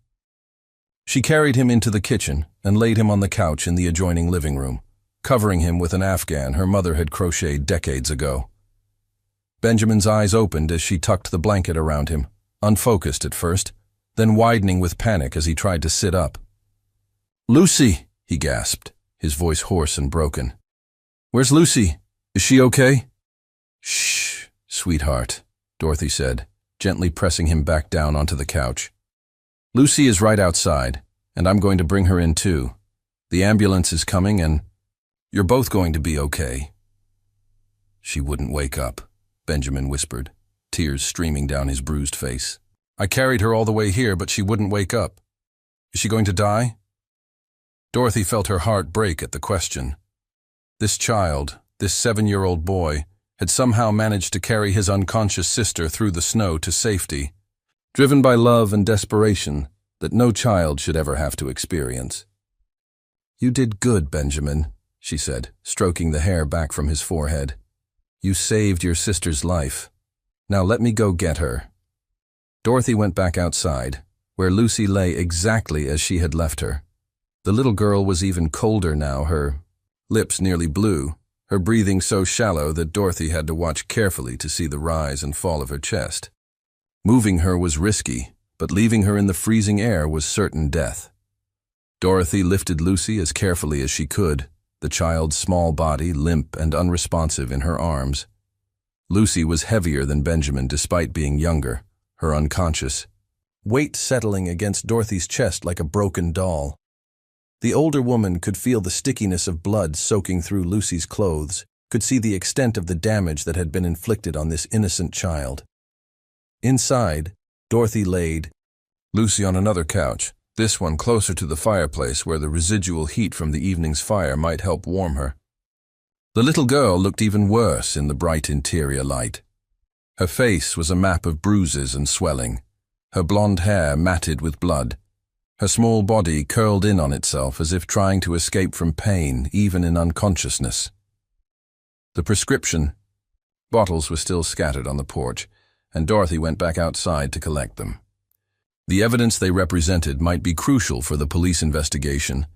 A: She carried him into the kitchen and laid him on the couch in the adjoining living room, covering him with an afghan her mother had crocheted decades ago. Benjamin's eyes opened as she tucked the blanket around him, unfocused at first, then widening with panic as he tried to sit up. "Lucy," he gasped, his voice hoarse and broken. "Where's Lucy? Is she okay?" "Shh, sweetheart," Dorothy said, gently pressing him back down onto the couch. "Lucy is right outside, and I'm going to bring her in too. The ambulance is coming and you're both going to be okay." "She wouldn't wake up," Benjamin whispered, tears streaming down his bruised face. "I carried her all the way here, but she wouldn't wake up. Is she going to die?" Dorothy felt her heart break at the question. This child, this 7-year-old boy, had somehow managed to carry his unconscious sister through the snow to safety, driven by love and desperation that no child should ever have to experience. "You did good, Benjamin," she said, stroking the hair back from his forehead. "You saved your sister's life. Now let me go get her." Dorothy went back outside, where Lucy lay exactly as she had left her. The little girl was even colder now, her lips nearly blue, her breathing so shallow that Dorothy had to watch carefully to see the rise and fall of her chest. Moving her was risky, but leaving her in the freezing air was certain death. Dorothy lifted Lucy as carefully as she could, the child's small body limp and unresponsive in her arms. Lucy was heavier than Benjamin despite being younger, her unconscious, weight settling against Dorothy's chest like a broken doll. The older woman could feel the stickiness of blood soaking through Lucy's clothes, could see the extent of the damage that had been inflicted on this innocent child. Inside, Dorothy laid Lucy on another couch, this one closer to the fireplace where the residual heat from the evening's fire might help warm her. The little girl looked even worse in the bright interior light. Her face was a map of bruises and swelling, her blonde hair matted with blood, her small body curled in on itself as if trying to escape from pain even in unconsciousness. The prescription bottles were still scattered on the porch, and Dorothy went back outside to collect them. The evidence they represented might be crucial for the police investigation,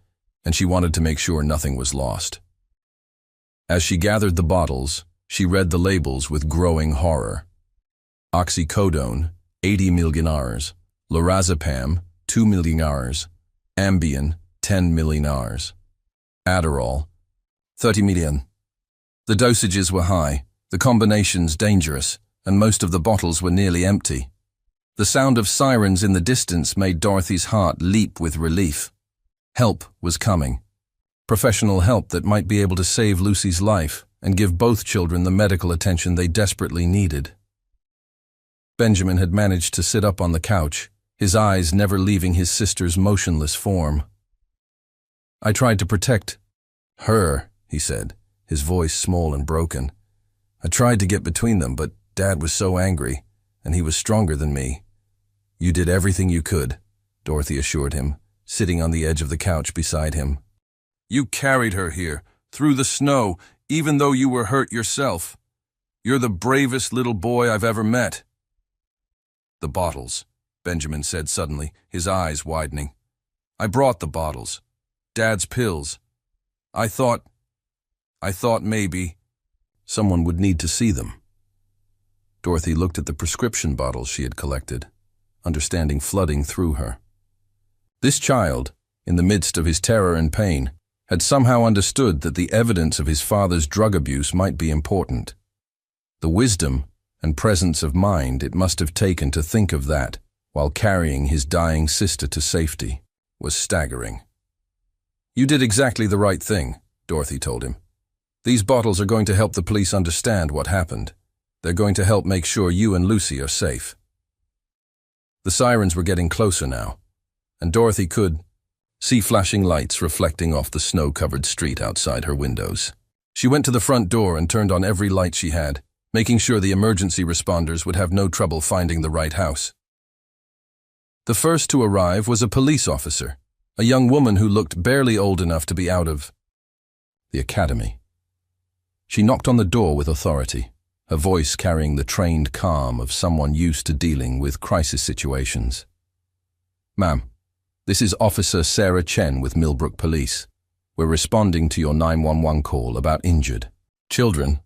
A: and she wanted to make sure nothing was lost. As she gathered the bottles, she read the labels with growing horror. Oxycodone, 80 million hours. Lorazepam, 2 million hours. Ambien, 10 million hours. Adderall, 30 million. The dosages were high, the combinations dangerous, and most of the bottles were nearly empty. The sound of sirens in the distance made Dorothy's heart leap with relief. Help was coming. Professional help that might be able to save Lucy's life and give both children the medical attention they desperately needed. Benjamin had managed to sit up on the couch, his eyes never leaving his sister's motionless form. "I tried to protect her," he said, his voice small and broken. "I tried to get between them, but Dad was so angry, and he was stronger than me." "You did everything you could," Dorothy assured him, sitting on the edge of the couch beside him. "You carried her here, through the snow, even though you were hurt yourself. You're the bravest little boy I've ever met." "The bottles," Benjamin said suddenly, his eyes widening. "I brought the bottles. Dad's pills. I thought maybe someone would need to see them." Dorothy looked at the prescription bottles she had collected, understanding flooding through her. This child, in the midst of his terror and pain, had somehow understood that the evidence of his father's drug abuse might be important. The wisdom and presence of mind it must have taken to think of that while carrying his dying sister to safety was staggering. "You did exactly the right thing," Dorothy told him. "These bottles are going to help the police understand what happened. They're going to help make sure you and Lucy are safe." The sirens were getting closer now, and Dorothy could see flashing lights reflecting off the snow-covered street outside her windows. She went to the front door and turned on every light she had, making sure the emergency responders would have no trouble finding the right house. The first to arrive was a police officer, a young woman who looked barely old enough to be out of the academy. She knocked on the door with authority, her voice carrying the trained calm of someone used to dealing with crisis situations. "Ma'am, this is Officer Sarah Chen with Millbrook Police. We're responding to your 911 call about injured children."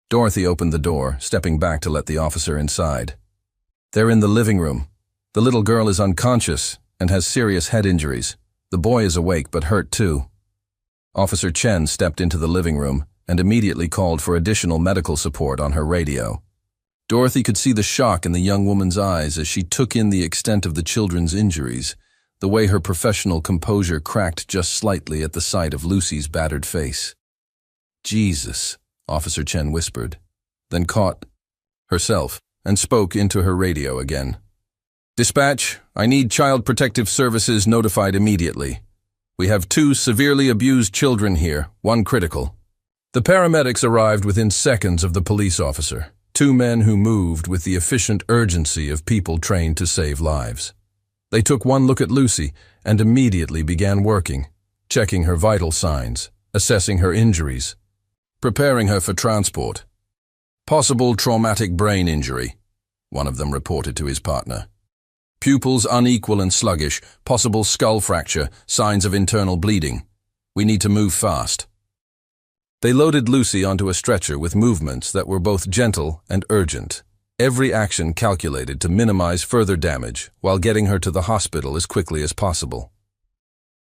A: Dorothy opened the door, stepping back to let the officer inside. "They're in the living room. The little girl is unconscious and has serious head injuries. The boy is awake but hurt too." Officer Chen stepped into the living room and immediately called for additional medical support on her radio. Dorothy could see the shock in the young woman's eyes as she took in the extent of the children's injuries, the way her professional composure cracked just slightly at the sight of Lucy's battered face. "Jesus," Officer Chen whispered, then caught herself and spoke into her radio again. "Dispatch, I need Child Protective Services notified immediately. We have 2 severely abused children here, 1 critical." The paramedics arrived within seconds of the police officer, 2 men who moved with the efficient urgency of people trained to save lives. They took one look at Lucy and immediately began working, checking her vital signs, assessing her injuries, preparing her for transport. "Possible traumatic brain injury," one of them reported to his partner. "Pupils unequal and sluggish, possible skull fracture, signs of internal bleeding. We need to move fast." They loaded Lucy onto a stretcher with movements that were both gentle and urgent, every action calculated to minimize further damage while getting her to the hospital as quickly as possible.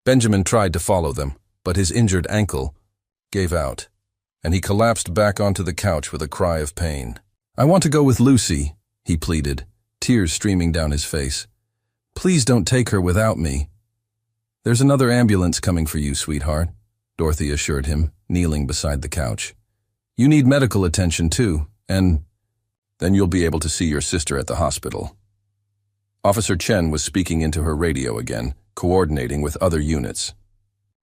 A: Benjamin tried to follow them, but his injured ankle gave out, and he collapsed back onto the couch with a cry of pain. "I want to go with Lucy," he pleaded, tears streaming down his face. "Please don't take her without me." "There's another ambulance coming for you, sweetheart," Dorothy assured him, kneeling beside the couch. "You need medical attention too, and then you'll be able to see your sister at the hospital." Officer Chen was speaking into her radio again, coordinating with other units.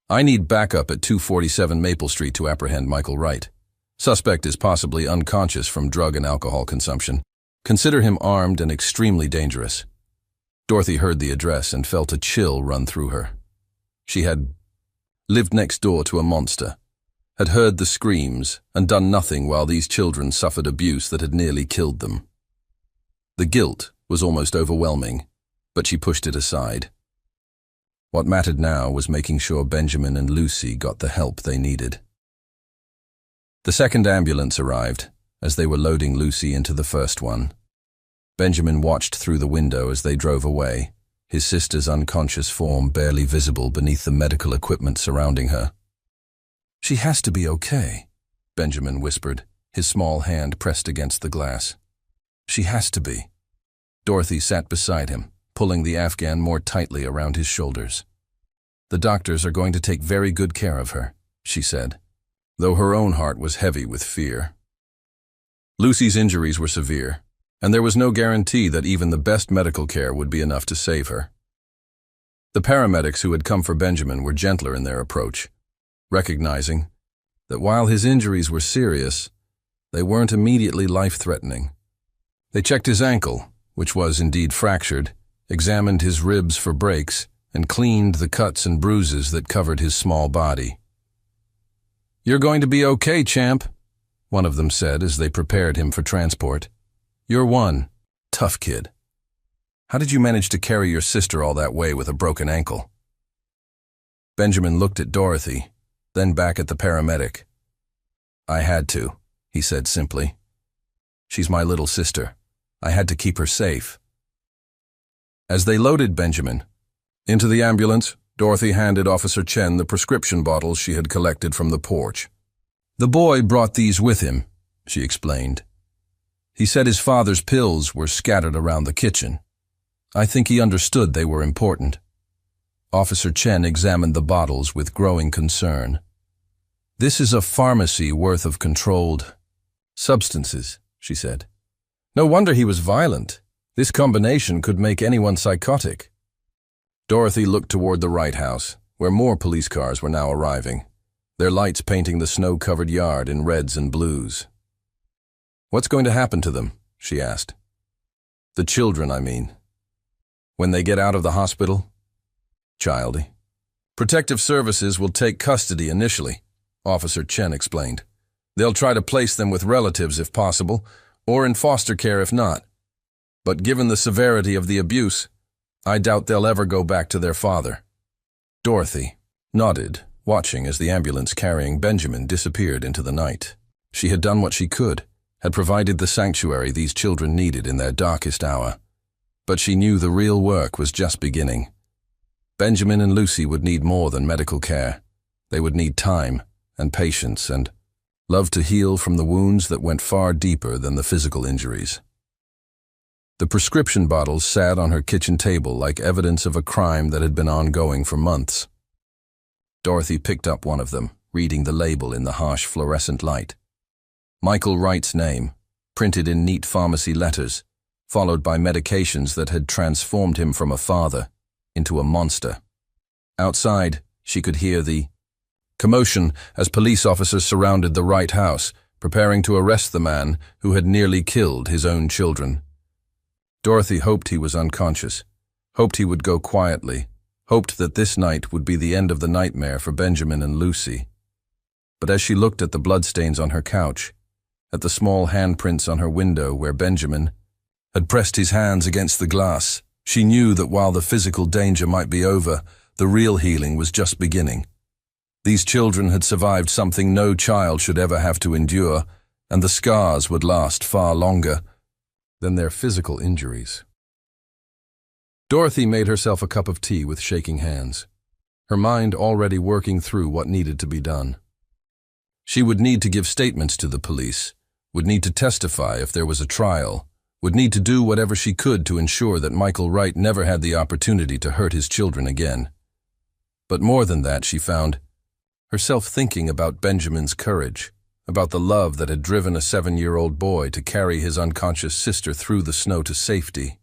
A: "I need backup at 247 Maple Street to apprehend Michael Wright. Suspect is possibly unconscious from drug and alcohol consumption. Consider him armed and extremely dangerous." Dorothy heard the address and felt a chill run through her. She had lived next door to a monster, had heard the screams and done nothing while these children suffered abuse that had nearly killed them. The guilt was almost overwhelming, but she pushed it aside. What mattered now was making sure Benjamin and Lucy got the help they needed. The second ambulance arrived, as they were loading Lucy into the first one. Benjamin watched through the window as they drove away, his sister's unconscious form barely visible beneath the medical equipment surrounding her. "She has to be okay," Benjamin whispered, his small hand pressed against the glass. "She has to be." Dorothy sat beside him, pulling the Afghan more tightly around his shoulders. "The doctors are going to take very good care of her," she said, though her own heart was heavy with fear. Lucy's injuries were severe, and there was no guarantee that even the best medical care would be enough to save her. The paramedics who had come for Benjamin were gentler in their approach, recognizing that while his injuries were serious, they weren't immediately life-threatening. They checked his ankle, which was indeed fractured, examined his ribs for breaks, and cleaned the cuts and bruises that covered his small body. "You're going to be okay, champ," one of them said as they prepared him for transport. "You're one tough kid. How did you manage to carry your sister all that way with a broken ankle?" Benjamin looked at Dorothy, then back at the paramedic. "I had to," he said simply. "She's my little sister. I had to keep her safe." As they loaded Benjamin into the ambulance, Dorothy handed Officer Chen the prescription bottles she had collected from the porch. "The boy brought these with him," she explained. "He said his father's pills were scattered around the kitchen. I think he understood they were important." Officer Chen examined the bottles with growing concern. "This is a pharmacy worth of controlled substances," she said. "No wonder he was violent. This combination could make anyone psychotic." Dorothy looked toward the Wright house, where more police cars were now arriving, their lights painting the snow-covered yard in reds and blues. "What's going to happen to them?" she asked. "The children, I mean. When they get out of the hospital?" "Childy. Protective Services will take custody initially," Officer Chen explained. "They'll try to place them with relatives if possible, or in foster care if not. But given the severity of the abuse, I doubt they'll ever go back to their father." Dorothy nodded, watching as the ambulance carrying Benjamin disappeared into the night. She had done what she could, had provided the sanctuary these children needed in their darkest hour. But she knew the real work was just beginning. Benjamin and Lucy would need more than medical care. They would need time and patience and love to heal from the wounds that went far deeper than the physical injuries. The prescription bottles sat on her kitchen table like evidence of a crime that had been ongoing for months. Dorothy picked up one of them, reading the label in the harsh fluorescent light. Michael Wright's name, printed in neat pharmacy letters, followed by medications that had transformed him from a father into a monster. Outside, she could hear the commotion as police officers surrounded the Wright house, preparing to arrest the man who had nearly killed his own children. Dorothy hoped he was unconscious, hoped he would go quietly, hoped that this night would be the end of the nightmare for Benjamin and Lucy. But as she looked at the bloodstains on her couch, at the small handprints on her window where Benjamin had pressed his hands against the glass, she knew that while the physical danger might be over, the real healing was just beginning. These children had survived something no child should ever have to endure, and the scars would last far longer than their physical injuries. Dorothy made herself a cup of tea with shaking hands, her mind already working through what needed to be done. She would need to give statements to the police, would need to testify if there was a trial, would need to do whatever she could to ensure that Michael Wright never had the opportunity to hurt his children again. But more than that, she found herself thinking about Benjamin's courage, about the love that had driven a 7-year-old boy to carry his unconscious sister through the snow to safety.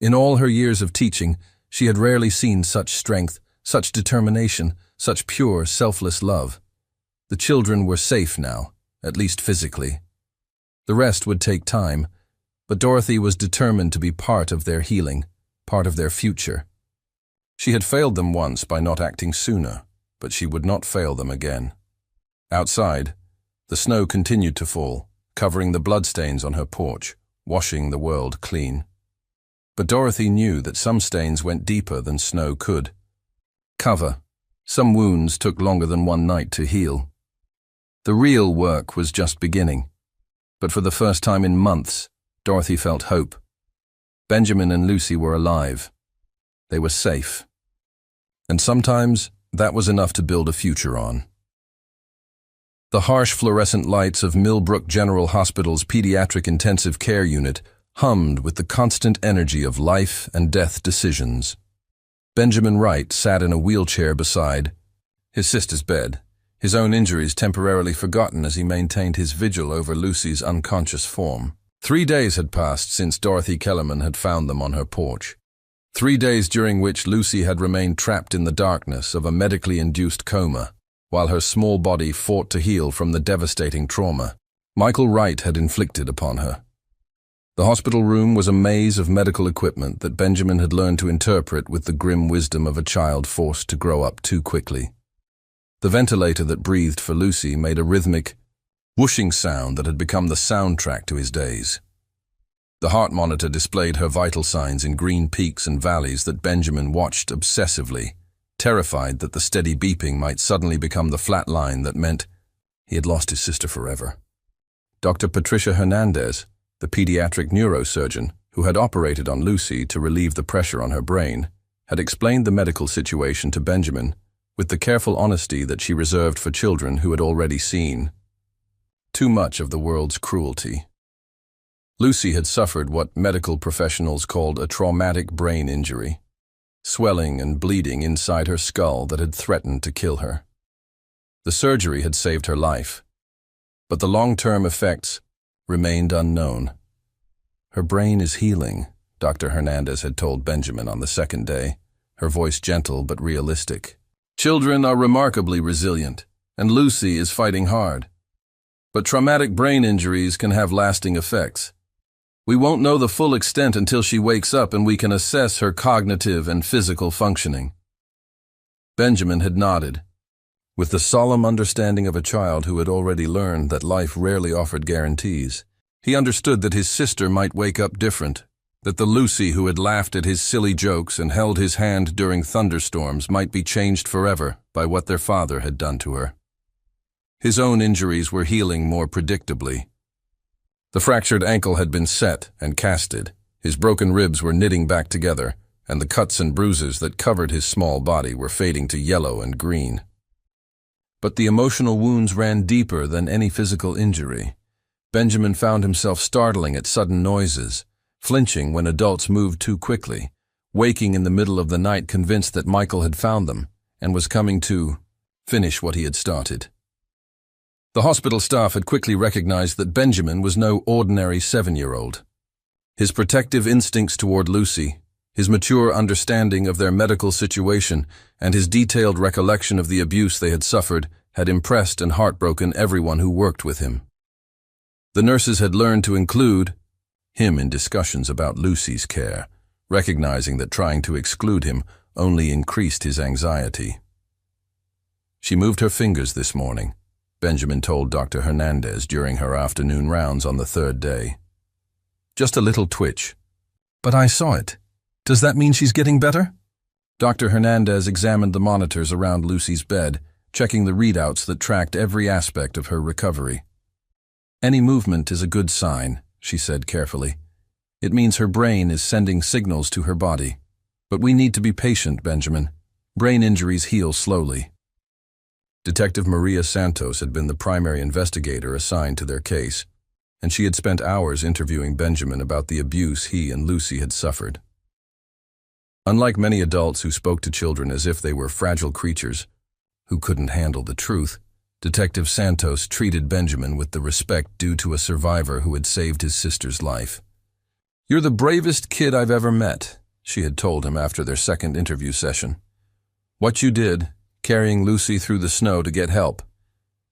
A: In all her years of teaching, she had rarely seen such strength, such determination, such pure, selfless love. The children were safe now, at least physically. The rest would take time, but Dorothy was determined to be part of their healing, part of their future. She had failed them once by not acting sooner, but she would not fail them again. Outside, the snow continued to fall, covering the bloodstains on her porch, washing the world clean. But Dorothy knew that some stains went deeper than snow could cover. Some wounds took longer than one night to heal. The real work was just beginning. But for the first time in months, Dorothy felt hope. Benjamin and Lucy were alive. They were safe. And sometimes that was enough to build a future on. The harsh fluorescent lights of Millbrook General Hospital's pediatric intensive care unit hummed with the constant energy of life and death decisions. Benjamin Wright sat in a wheelchair beside his sister's bed, his own injuries temporarily forgotten as he maintained his vigil over Lucy's unconscious form. 3 days had passed since Dorothy Kellerman had found them on her porch. 3 days during which Lucy had remained trapped in the darkness of a medically induced coma, while her small body fought to heal from the devastating trauma Michael Wright had inflicted upon her. The hospital room was a maze of medical equipment that Benjamin had learned to interpret with the grim wisdom of a child forced to grow up too quickly. The ventilator that breathed for Lucy made a rhythmic, whooshing sound that had become the soundtrack to his days. The heart monitor displayed her vital signs in green peaks and valleys that Benjamin watched obsessively, terrified that the steady beeping might suddenly become the flat line that meant he had lost his sister forever. Dr. Patricia Hernandez, the pediatric neurosurgeon who had operated on Lucy to relieve the pressure on her brain, had explained the medical situation to Benjamin with the careful honesty that she reserved for children who had already seen too much of the world's cruelty. Lucy had suffered what medical professionals called a traumatic brain injury, swelling and bleeding inside her skull that had threatened to kill her. The surgery had saved her life, but the long-term effects remained unknown. Her brain is healing, Dr. Hernandez had told Benjamin on the second day, her voice gentle but realistic. Children are remarkably resilient, and Lucy is fighting hard. But traumatic brain injuries can have lasting effects. We won't know the full extent until she wakes up and we can assess her cognitive and physical functioning. Benjamin had nodded, with the solemn understanding of a child who had already learned that life rarely offered guarantees. He understood that his sister might wake up different, that the Lucy who had laughed at his silly jokes and held his hand during thunderstorms might be changed forever by what their father had done to her. His own injuries were healing more predictably. The fractured ankle had been set and casted, his broken ribs were knitting back together, and the cuts and bruises that covered his small body were fading to yellow and green. But the emotional wounds ran deeper than any physical injury. Benjamin found himself startling at sudden noises, flinching when adults moved too quickly, waking in the middle of the night convinced that Michael had found them and was coming to finish what he had started. The hospital staff had quickly recognized that Benjamin was no ordinary 7-year-old. His protective instincts toward Lucy, his mature understanding of their medical situation, and his detailed recollection of the abuse they had suffered had impressed and heartbroken everyone who worked with him. The nurses had learned to include him in discussions about Lucy's care, recognizing that trying to exclude him only increased his anxiety. She moved her fingers this morning, Benjamin told Dr. Hernandez during her afternoon rounds on the third day. Just a little twitch. But I saw it. Does that mean she's getting better? Dr. Hernandez examined the monitors around Lucy's bed, checking the readouts that tracked every aspect of her recovery. Any movement is a good sign, she said carefully. It means her brain is sending signals to her body. But we need to be patient, Benjamin. Brain injuries heal slowly. Detective Maria Santos had been the primary investigator assigned to their case, and she had spent hours interviewing Benjamin about the abuse he and Lucy had suffered. Unlike many adults who spoke to children as if they were fragile creatures who couldn't handle the truth, Detective Santos treated Benjamin with the respect due to a survivor who had saved his sister's life. "You're the bravest kid I've ever met," she had told him after their second interview session. "What you did, carrying Lucy through the snow to get help,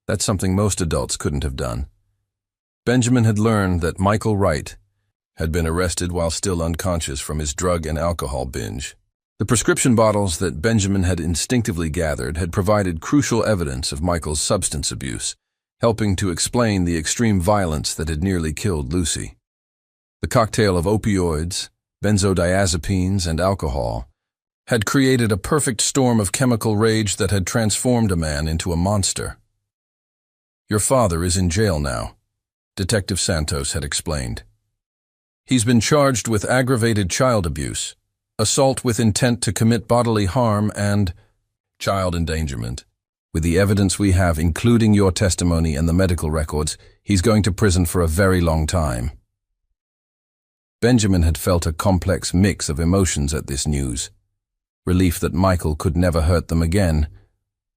A: that's something most adults couldn't have done." Benjamin had learned that Michael Wright had been arrested while still unconscious from his drug and alcohol binge. The prescription bottles that Benjamin had instinctively gathered had provided crucial evidence of Michael's substance abuse, helping to explain the extreme violence that had nearly killed Lucy. The cocktail of opioids, benzodiazepines, and alcohol had created a perfect storm of chemical rage that had transformed a man into a monster. Your father is in jail now, Detective Santos had explained. He's been charged with aggravated child abuse, assault with intent to commit bodily harm, and child endangerment. With the evidence we have, including your testimony and the medical records, he's going to prison for a very long time. Benjamin had felt a complex mix of emotions at this news. Relief that Michael could never hurt them again,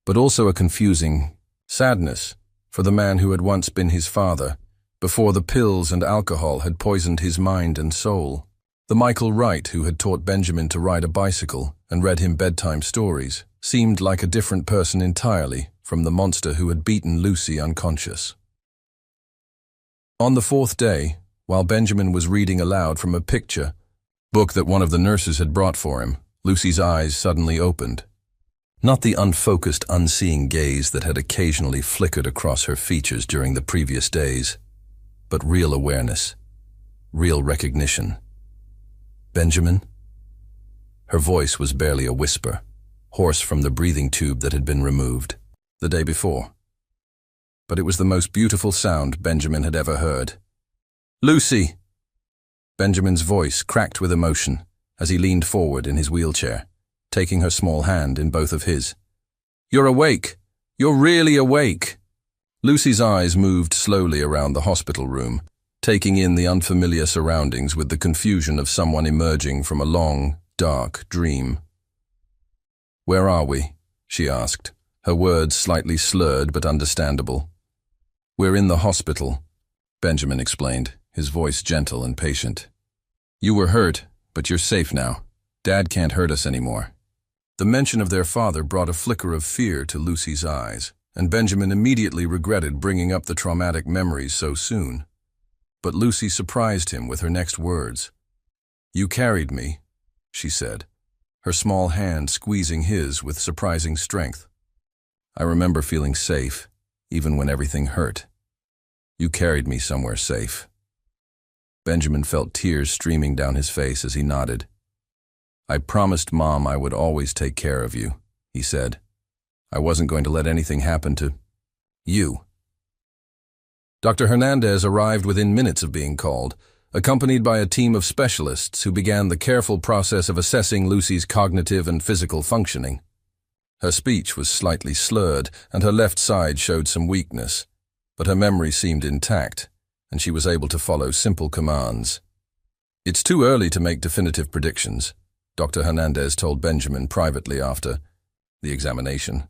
A: but also a confusing sadness for the man who had once been his father, before the pills and alcohol had poisoned his mind and soul. The Michael Wright who had taught Benjamin to ride a bicycle and read him bedtime stories seemed like a different person entirely from the monster who had beaten Lucy unconscious. On the fourth day, while Benjamin was reading aloud from a picture book that one of the nurses had brought for him, Lucy's eyes suddenly opened. Not the unfocused, unseeing gaze that had occasionally flickered across her features during the previous days, but real awareness, real recognition. Benjamin? Her voice was barely a whisper, hoarse from the breathing tube that had been removed the day before. But it was the most beautiful sound Benjamin had ever heard. Lucy! Benjamin's voice cracked with emotion as he leaned forward in his wheelchair, taking her small hand in both of his. You're awake! You're really awake! Lucy's eyes moved slowly around the hospital room, taking in the unfamiliar surroundings with the confusion of someone emerging from a long, dark dream. Where are we? She asked, her words slightly slurred but understandable. We're in the hospital, Benjamin explained, his voice gentle and patient. You were hurt, but you're safe now. Dad can't hurt us anymore. The mention of their father brought a flicker of fear to Lucy's eyes, and Benjamin immediately regretted bringing up the traumatic memories so soon. But Lucy surprised him with her next words. You carried me, she said, her small hand squeezing his with surprising strength. I remember feeling safe, even when everything hurt. You carried me somewhere safe. Benjamin felt tears streaming down his face as he nodded. I promised Mom I would always take care of you, he said. I wasn't going to let anything happen to you. Dr. Hernandez arrived within minutes of being called, accompanied by a team of specialists who began the careful process of assessing Lucy's cognitive and physical functioning. Her speech was slightly slurred, and her left side showed some weakness, but her memory seemed intact, and she was able to follow simple commands. It's too early to make definitive predictions, Dr. Hernandez told Benjamin privately after the examination.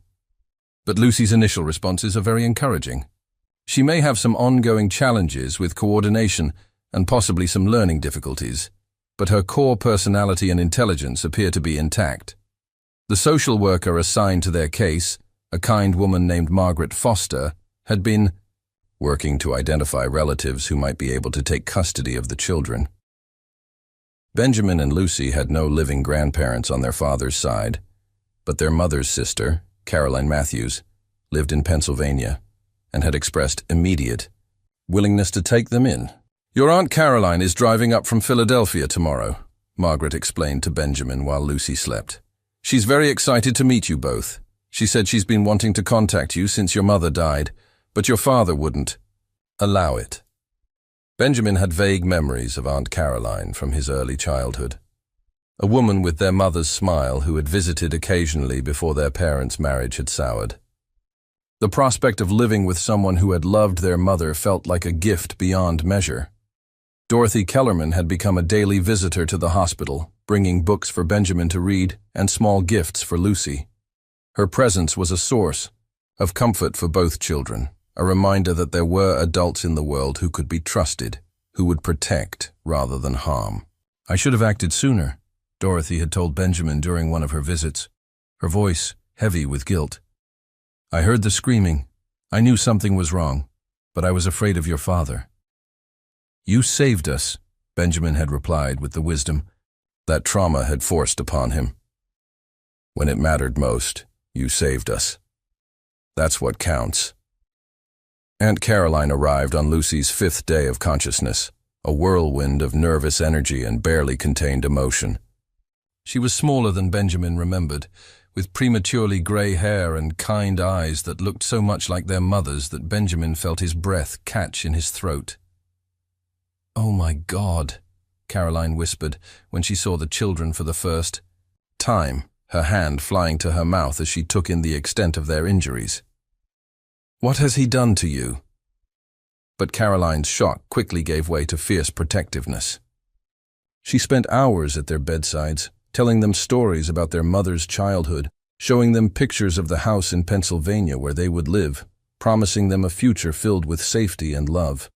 A: But Lucy's initial responses are very encouraging. She may have some ongoing challenges with coordination and possibly some learning difficulties, but her core personality and intelligence appear to be intact. The social worker assigned to their case, a kind woman named Margaret Foster, had been working to identify relatives who might be able to take custody of the children. Benjamin and Lucy had no living grandparents on their father's side, but their mother's sister, Caroline Matthews, lived in Pennsylvania and had expressed immediate willingness to take them in. Your Aunt Caroline is driving up from Philadelphia tomorrow, Margaret explained to Benjamin while Lucy slept. She's very excited to meet you both. She said she's been wanting to contact you since your mother died, but your father wouldn't allow it. Benjamin had vague memories of Aunt Caroline from his early childhood. A woman with their mother's smile who had visited occasionally before their parents' marriage had soured. The prospect of living with someone who had loved their mother felt like a gift beyond measure. Dorothy Kellerman had become a daily visitor to the hospital, bringing books for Benjamin to read and small gifts for Lucy. Her presence was a source of comfort for both children, a reminder that there were adults in the world who could be trusted, who would protect rather than harm. I should have acted sooner, Dorothy had told Benjamin during one of her visits, her voice heavy with guilt. I heard the screaming. I knew something was wrong, but I was afraid of your father. You saved us, Benjamin had replied with the wisdom that trauma had forced upon him. When it mattered most, you saved us. That's what counts. Aunt Caroline arrived on Lucy's 5th day of consciousness, a whirlwind of nervous energy and barely contained emotion. She was smaller than Benjamin remembered, with prematurely gray hair and kind eyes that looked so much like their mother's that Benjamin felt his breath catch in his throat. "Oh my God," Caroline whispered when she saw the children for the first time, her hand flying to her mouth as she took in the extent of their injuries. "What has he done to you?" But Caroline's shock quickly gave way to fierce protectiveness. She spent hours at their bedsides, telling them stories about their mother's childhood, showing them pictures of the house in Pennsylvania where they would live, promising them a future filled with safety and love.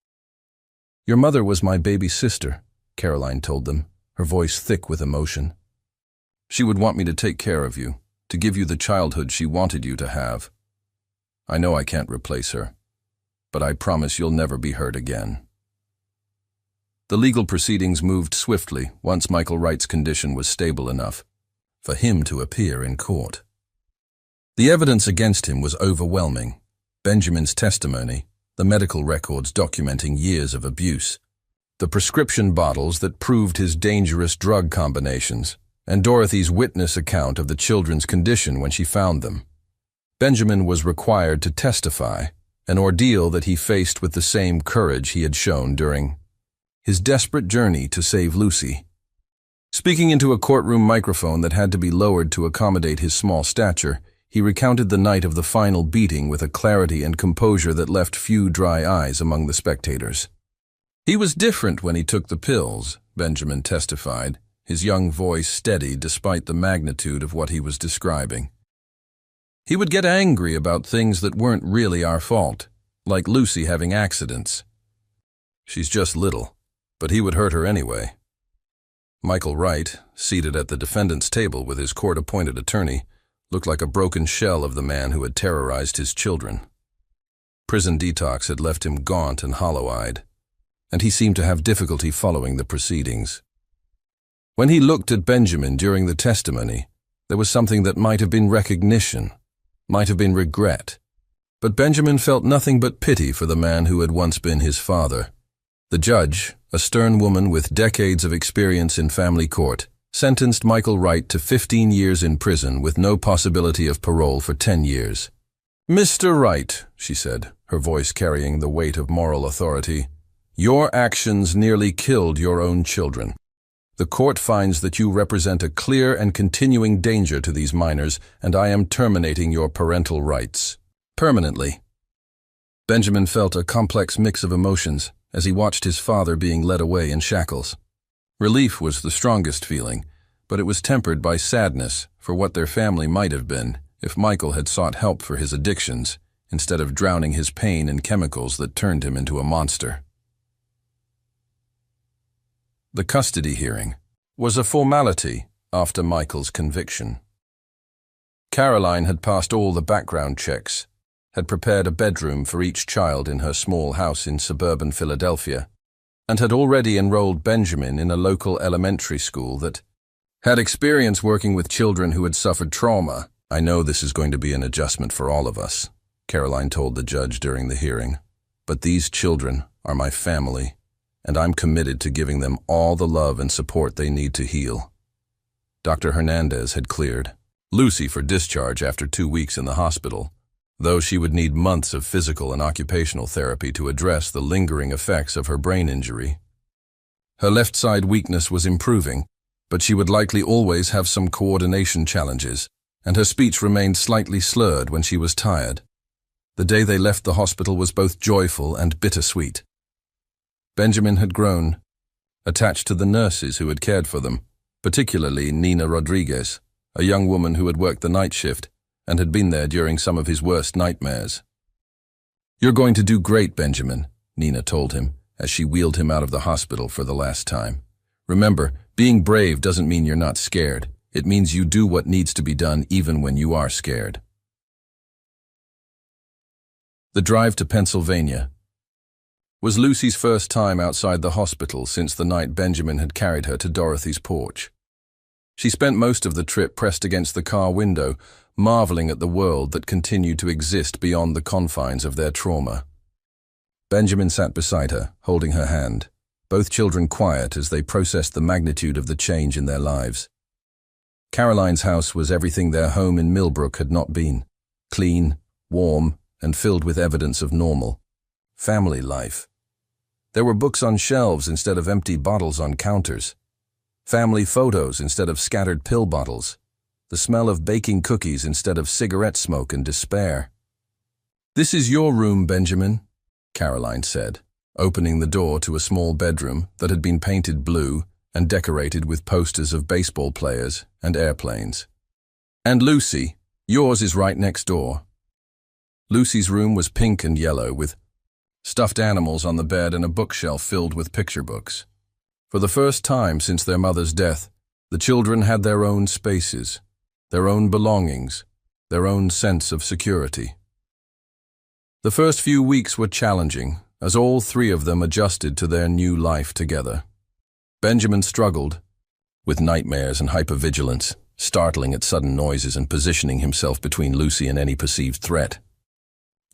A: "Your mother was my baby sister," Caroline told them, her voice thick with emotion. "She would want me to take care of you, to give you the childhood she wanted you to have. I know I can't replace her, but I promise you'll never be hurt again." The legal proceedings moved swiftly once Michael Wright's condition was stable enough for him to appear in court. The evidence against him was overwhelming. Benjamin's testimony, the medical records documenting years of abuse, the prescription bottles that proved his dangerous drug combinations, and Dorothy's witness account of the children's condition when she found them. Benjamin was required to testify, an ordeal that he faced with the same courage he had shown during his desperate journey to save Lucy. Speaking into a courtroom microphone that had to be lowered to accommodate his small stature, he recounted the night of the final beating with a clarity and composure that left few dry eyes among the spectators. "He was different when he took the pills," Benjamin testified, his young voice steady despite the magnitude of what he was describing. "He would get angry about things that weren't really our fault, like Lucy having accidents. She's just little, but he would hurt her anyway." Michael Wright, seated at the defendant's table with his court-appointed attorney, looked like a broken shell of the man who had terrorized his children. Prison detox had left him gaunt and hollow-eyed, and he seemed to have difficulty following the proceedings. When he looked at Benjamin during the testimony, there was something that might have been recognition, might have been regret, but Benjamin felt nothing but pity for the man who had once been his father. The judge, a stern woman with decades of experience in family court, sentenced Michael Wright to 15 years in prison with no possibility of parole for 10 years. "Mr. Wright," she said, her voice carrying the weight of moral authority, "your actions nearly killed your own children. The court finds that you represent a clear and continuing danger to these minors, and I am terminating your parental rights. Permanently." Benjamin felt a complex mix of emotions as he watched his father being led away in shackles. Relief was the strongest feeling, but it was tempered by sadness for what their family might have been if Michael had sought help for his addictions instead of drowning his pain in chemicals that turned him into a monster. The custody hearing was a formality after Michael's conviction. Caroline had passed all the background checks, had prepared a bedroom for each child in her small house in suburban Philadelphia, and had already enrolled Benjamin in a local elementary school that had experience working with children who had suffered trauma. "I know this is going to be an adjustment for all of us," Caroline told the judge during the hearing, "but these children are my family, and I'm committed to giving them all the love and support they need to heal." Dr. Hernandez had cleared Lucy for discharge after 2 weeks in the hospital, though she would need months of physical and occupational therapy to address the lingering effects of her brain injury. Her left side weakness was improving, but she would likely always have some coordination challenges, and her speech remained slightly slurred when she was tired. The day they left the hospital was both joyful and bittersweet. Benjamin had grown, attached to the nurses who had cared for them, particularly Nina Rodriguez, a young woman who had worked the night shift and had been there during some of his worst nightmares. "You're going to do great, Benjamin," Nina told him as she wheeled him out of the hospital for the last time. "Remember, being brave doesn't mean you're not scared. It means you do what needs to be done even when you are scared." The drive to Pennsylvania was Lucy's first time outside the hospital since the night Benjamin had carried her to Dorothy's porch. She spent most of the trip pressed against the car window, marveling at the world that continued to exist beyond the confines of their trauma. Benjamin sat beside her, holding her hand, both children quiet as they processed the magnitude of the change in their lives. Caroline's house was everything their home in Millbrook had not been. Clean, warm, and filled with evidence of normal family life. There were books on shelves instead of empty bottles on counters. Family photos instead of scattered pill bottles. The smell of baking cookies instead of cigarette smoke and despair. "This is your room, Benjamin," Caroline said, opening the door to a small bedroom that had been painted blue and decorated with posters of baseball players and airplanes. "And Lucy, yours is right next door." Lucy's room was pink and yellow, with stuffed animals on the bed and a bookshelf filled with picture books. For the first time since their mother's death, the children had their own spaces, their own belongings, their own sense of security. The first few weeks were challenging, as all three of them adjusted to their new life together. Benjamin struggled with nightmares and hypervigilance, startling at sudden noises and positioning himself between Lucy and any perceived threat.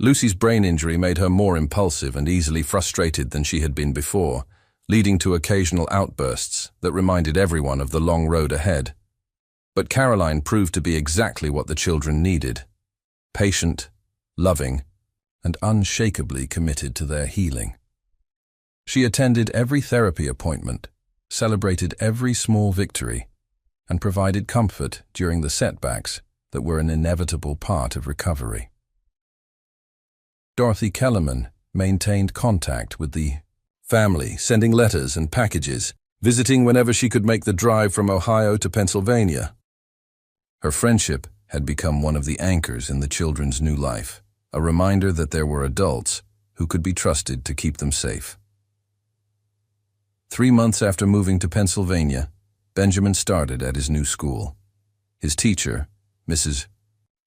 A: Lucy's brain injury made her more impulsive and easily frustrated than she had been before, leading to occasional outbursts that reminded everyone of the long road ahead. But Caroline proved to be exactly what the children needed: patient, loving, and unshakably committed to their healing. She attended every therapy appointment, celebrated every small victory, and provided comfort during the setbacks that were an inevitable part of recovery. Dorothy Kellerman maintained contact with the family, sending letters and packages, visiting whenever she could make the drive from Ohio to Pennsylvania. Her friendship had become one of the anchors in the children's new life, a reminder that there were adults who could be trusted to keep them safe. 3 months after moving to Pennsylvania, Benjamin started at his new school. His teacher, Mrs.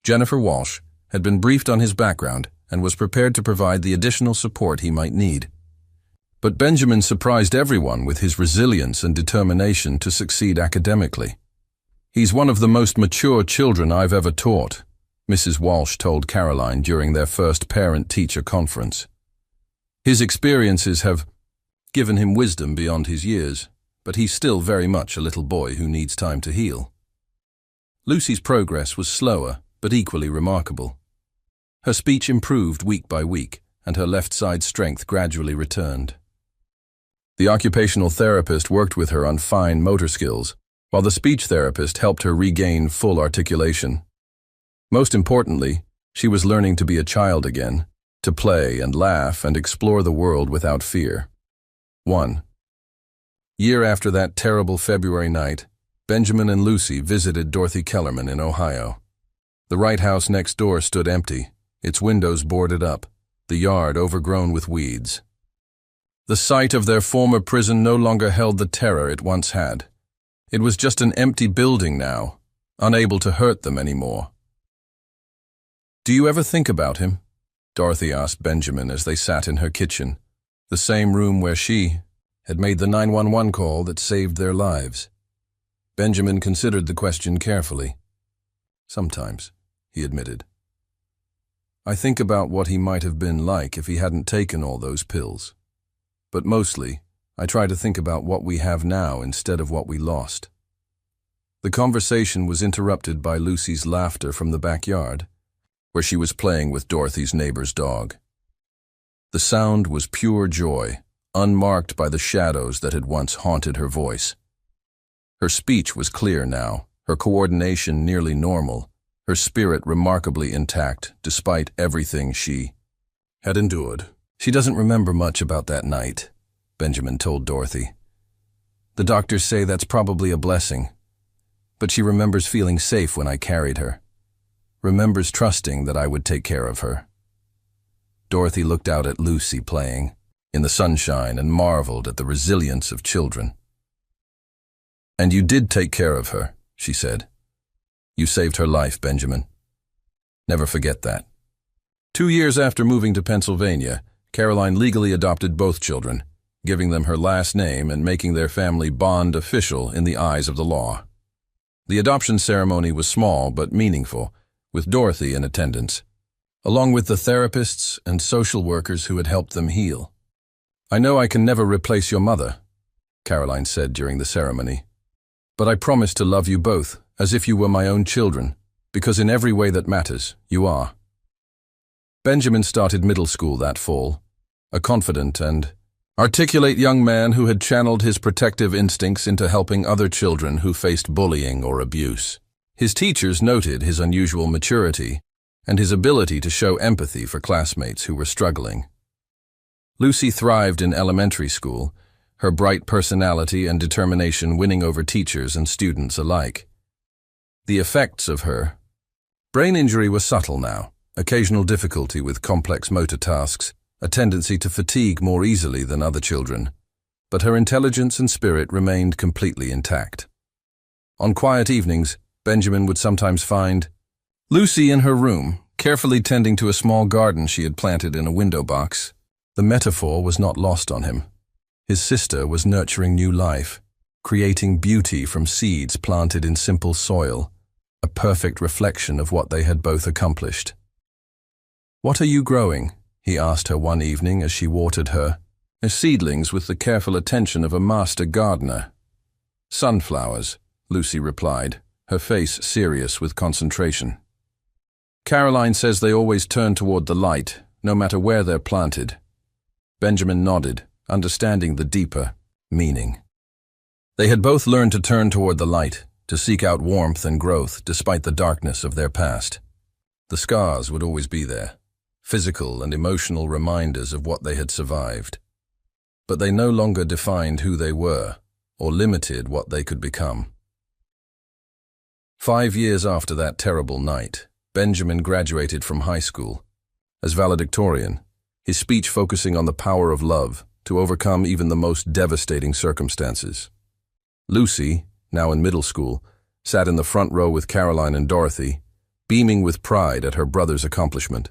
A: Jennifer Walsh, had been briefed on his background and was prepared to provide the additional support he might need. But Benjamin surprised everyone with his resilience and determination to succeed academically. "He's one of the most mature children I've ever taught," Mrs. Walsh told Caroline during their first parent-teacher conference. "His experiences have given him wisdom beyond his years, but he's still very much a little boy who needs time to heal." Lucy's progress was slower, but equally remarkable. Her speech improved week by week, and her left side strength gradually returned. The occupational therapist worked with her on fine motor skills, while the speech therapist helped her regain full articulation. Most importantly, she was learning to be a child again, to play and laugh and explore the world without fear. 1 year after that terrible February night, Benjamin and Lucy visited Dorothy Kellerman in Ohio. The Wright house next door stood empty, its windows boarded up, the yard overgrown with weeds. The site of their former prison no longer held the terror it once had. It was just an empty building now, unable to hurt them anymore. "Do you ever think about him?" Dorothy asked Benjamin as they sat in her kitchen, the same room where she had made the 911 call that saved their lives. Benjamin considered the question carefully. "Sometimes," he admitted. "I think about what he might have been like if he hadn't taken all those pills. But mostly, I try to think about what we have now instead of what we lost." The conversation was interrupted by Lucy's laughter from the backyard, where she was playing with Dorothy's neighbor's dog. The sound was pure joy, unmarked by the shadows that had once haunted her voice. Her speech was clear now, her coordination nearly normal, her spirit remarkably intact despite everything she had endured. "She doesn't remember much about that night," Benjamin told Dorothy. "The doctors say that's probably a blessing, but she remembers feeling safe when I carried her, remembers trusting that I would take care of her." Dorothy looked out at Lucy playing in the sunshine and marveled at the resilience of children. "And you did take care of her," she said. "You saved her life, Benjamin. Never forget that." 2 years after moving to Pennsylvania, Caroline legally adopted both children, giving them her last name and making their family bond official in the eyes of the law. The adoption ceremony was small but meaningful, with Dorothy in attendance, along with the therapists and social workers who had helped them heal. "I know I can never replace your mother," Caroline said during the ceremony, "but I promise to love you both as if you were my own children, because in every way that matters, you are. Benjamin started middle school that fall, a confident and articulate young man who had channeled his protective instincts into helping other children who faced bullying or abuse. His teachers noted his unusual maturity and his ability to show empathy for classmates who were struggling. Lucy thrived in elementary school, her bright personality and determination winning over teachers and students alike. The effects of her brain injury were subtle now, occasional difficulty with complex motor tasks, a tendency to fatigue more easily than other children, but her intelligence and spirit remained completely intact. On quiet evenings, Benjamin would sometimes find Lucy in her room, carefully tending to a small garden she had planted in a window box. The metaphor was not lost on him. His sister was nurturing new life, creating beauty from seeds planted in simple soil, a perfect reflection of what they had both accomplished. "What are you growing?" he asked her one evening as she watered her seedlings with the careful attention of a master gardener. "Sunflowers," Lucy replied, her face serious with concentration. "Caroline says they always turn toward the light, no matter where they're planted." Benjamin nodded, understanding the deeper meaning. They had both learned to turn toward the light, to seek out warmth and growth despite the darkness of their past. The scars would always be there, physical and emotional reminders of what they had survived. But they no longer defined who they were or limited what they could become. 5 years after that terrible night, Benjamin graduated from high school. As valedictorian, his speech focusing on the power of love to overcome even the most devastating circumstances. Lucy, now in middle school, sat in the front row with Caroline and Dorothy, beaming with pride at her brother's accomplishment.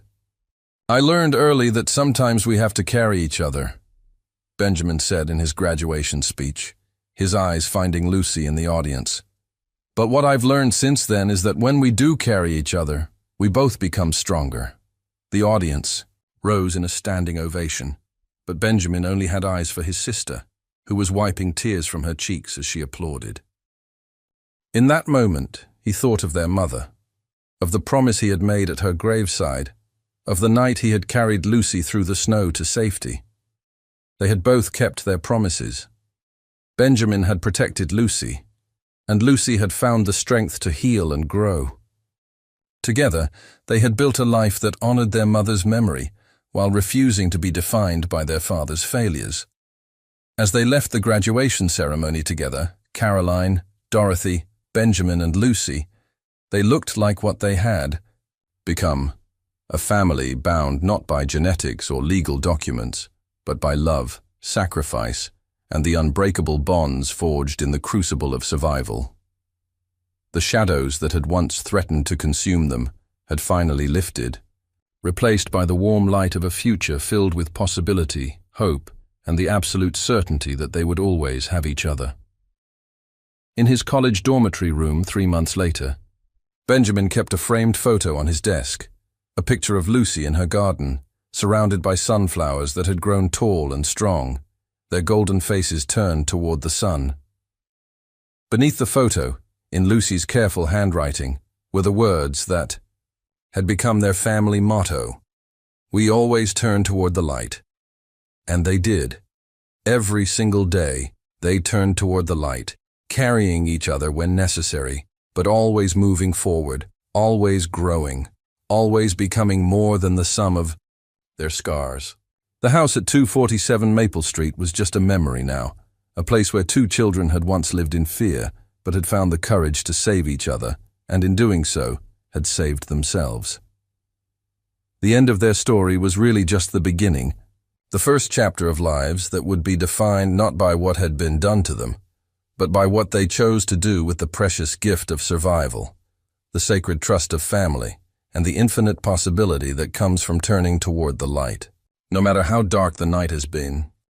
A: "I learned early that sometimes we have to carry each other," Benjamin said in his graduation speech, his eyes finding Lucy in the audience. "But what I've learned since then is that when we do carry each other, we both become stronger." The audience rose in a standing ovation, but Benjamin only had eyes for his sister, who was wiping tears from her cheeks as she applauded. In that moment, he thought of their mother, of the promise he had made at her graveside, of the night he had carried Lucy through the snow to safety. They had both kept their promises. Benjamin had protected Lucy, and Lucy had found the strength to heal and grow. Together, they had built a life that honored their mother's memory while refusing to be defined by their father's failures. As they left the graduation ceremony together, Caroline, Dorothy, Benjamin, and Lucy, they looked like what they had become, a family bound not by genetics or legal documents, but by love, sacrifice, and the unbreakable bonds forged in the crucible of survival. The shadows that had once threatened to consume them had finally lifted, replaced by the warm light of a future filled with possibility, hope, and the absolute certainty that they would always have each other. In his college dormitory room 3 months later, Benjamin kept a framed photo on his desk, a picture of Lucy in her garden, surrounded by sunflowers that had grown tall and strong, their golden faces turned toward the sun. Beneath the photo, in Lucy's careful handwriting, were the words that had become their family motto: "We always turn toward the light." And they did. Every single day, they turned toward the light, carrying each other when necessary, but always moving forward, always growing, always becoming more than the sum of their scars. The house at 247 Maple Street was just a memory now, a place where 2 children had once lived in fear, but had found the courage to save each other, and in doing so, had saved themselves. The end of their story was really just the beginning, the first chapter of lives that would be defined not by what had been done to them, but by what they chose to do with the precious gift of survival, the sacred trust of family, and the infinite possibility that comes from turning toward the light. No matter how dark the night has been,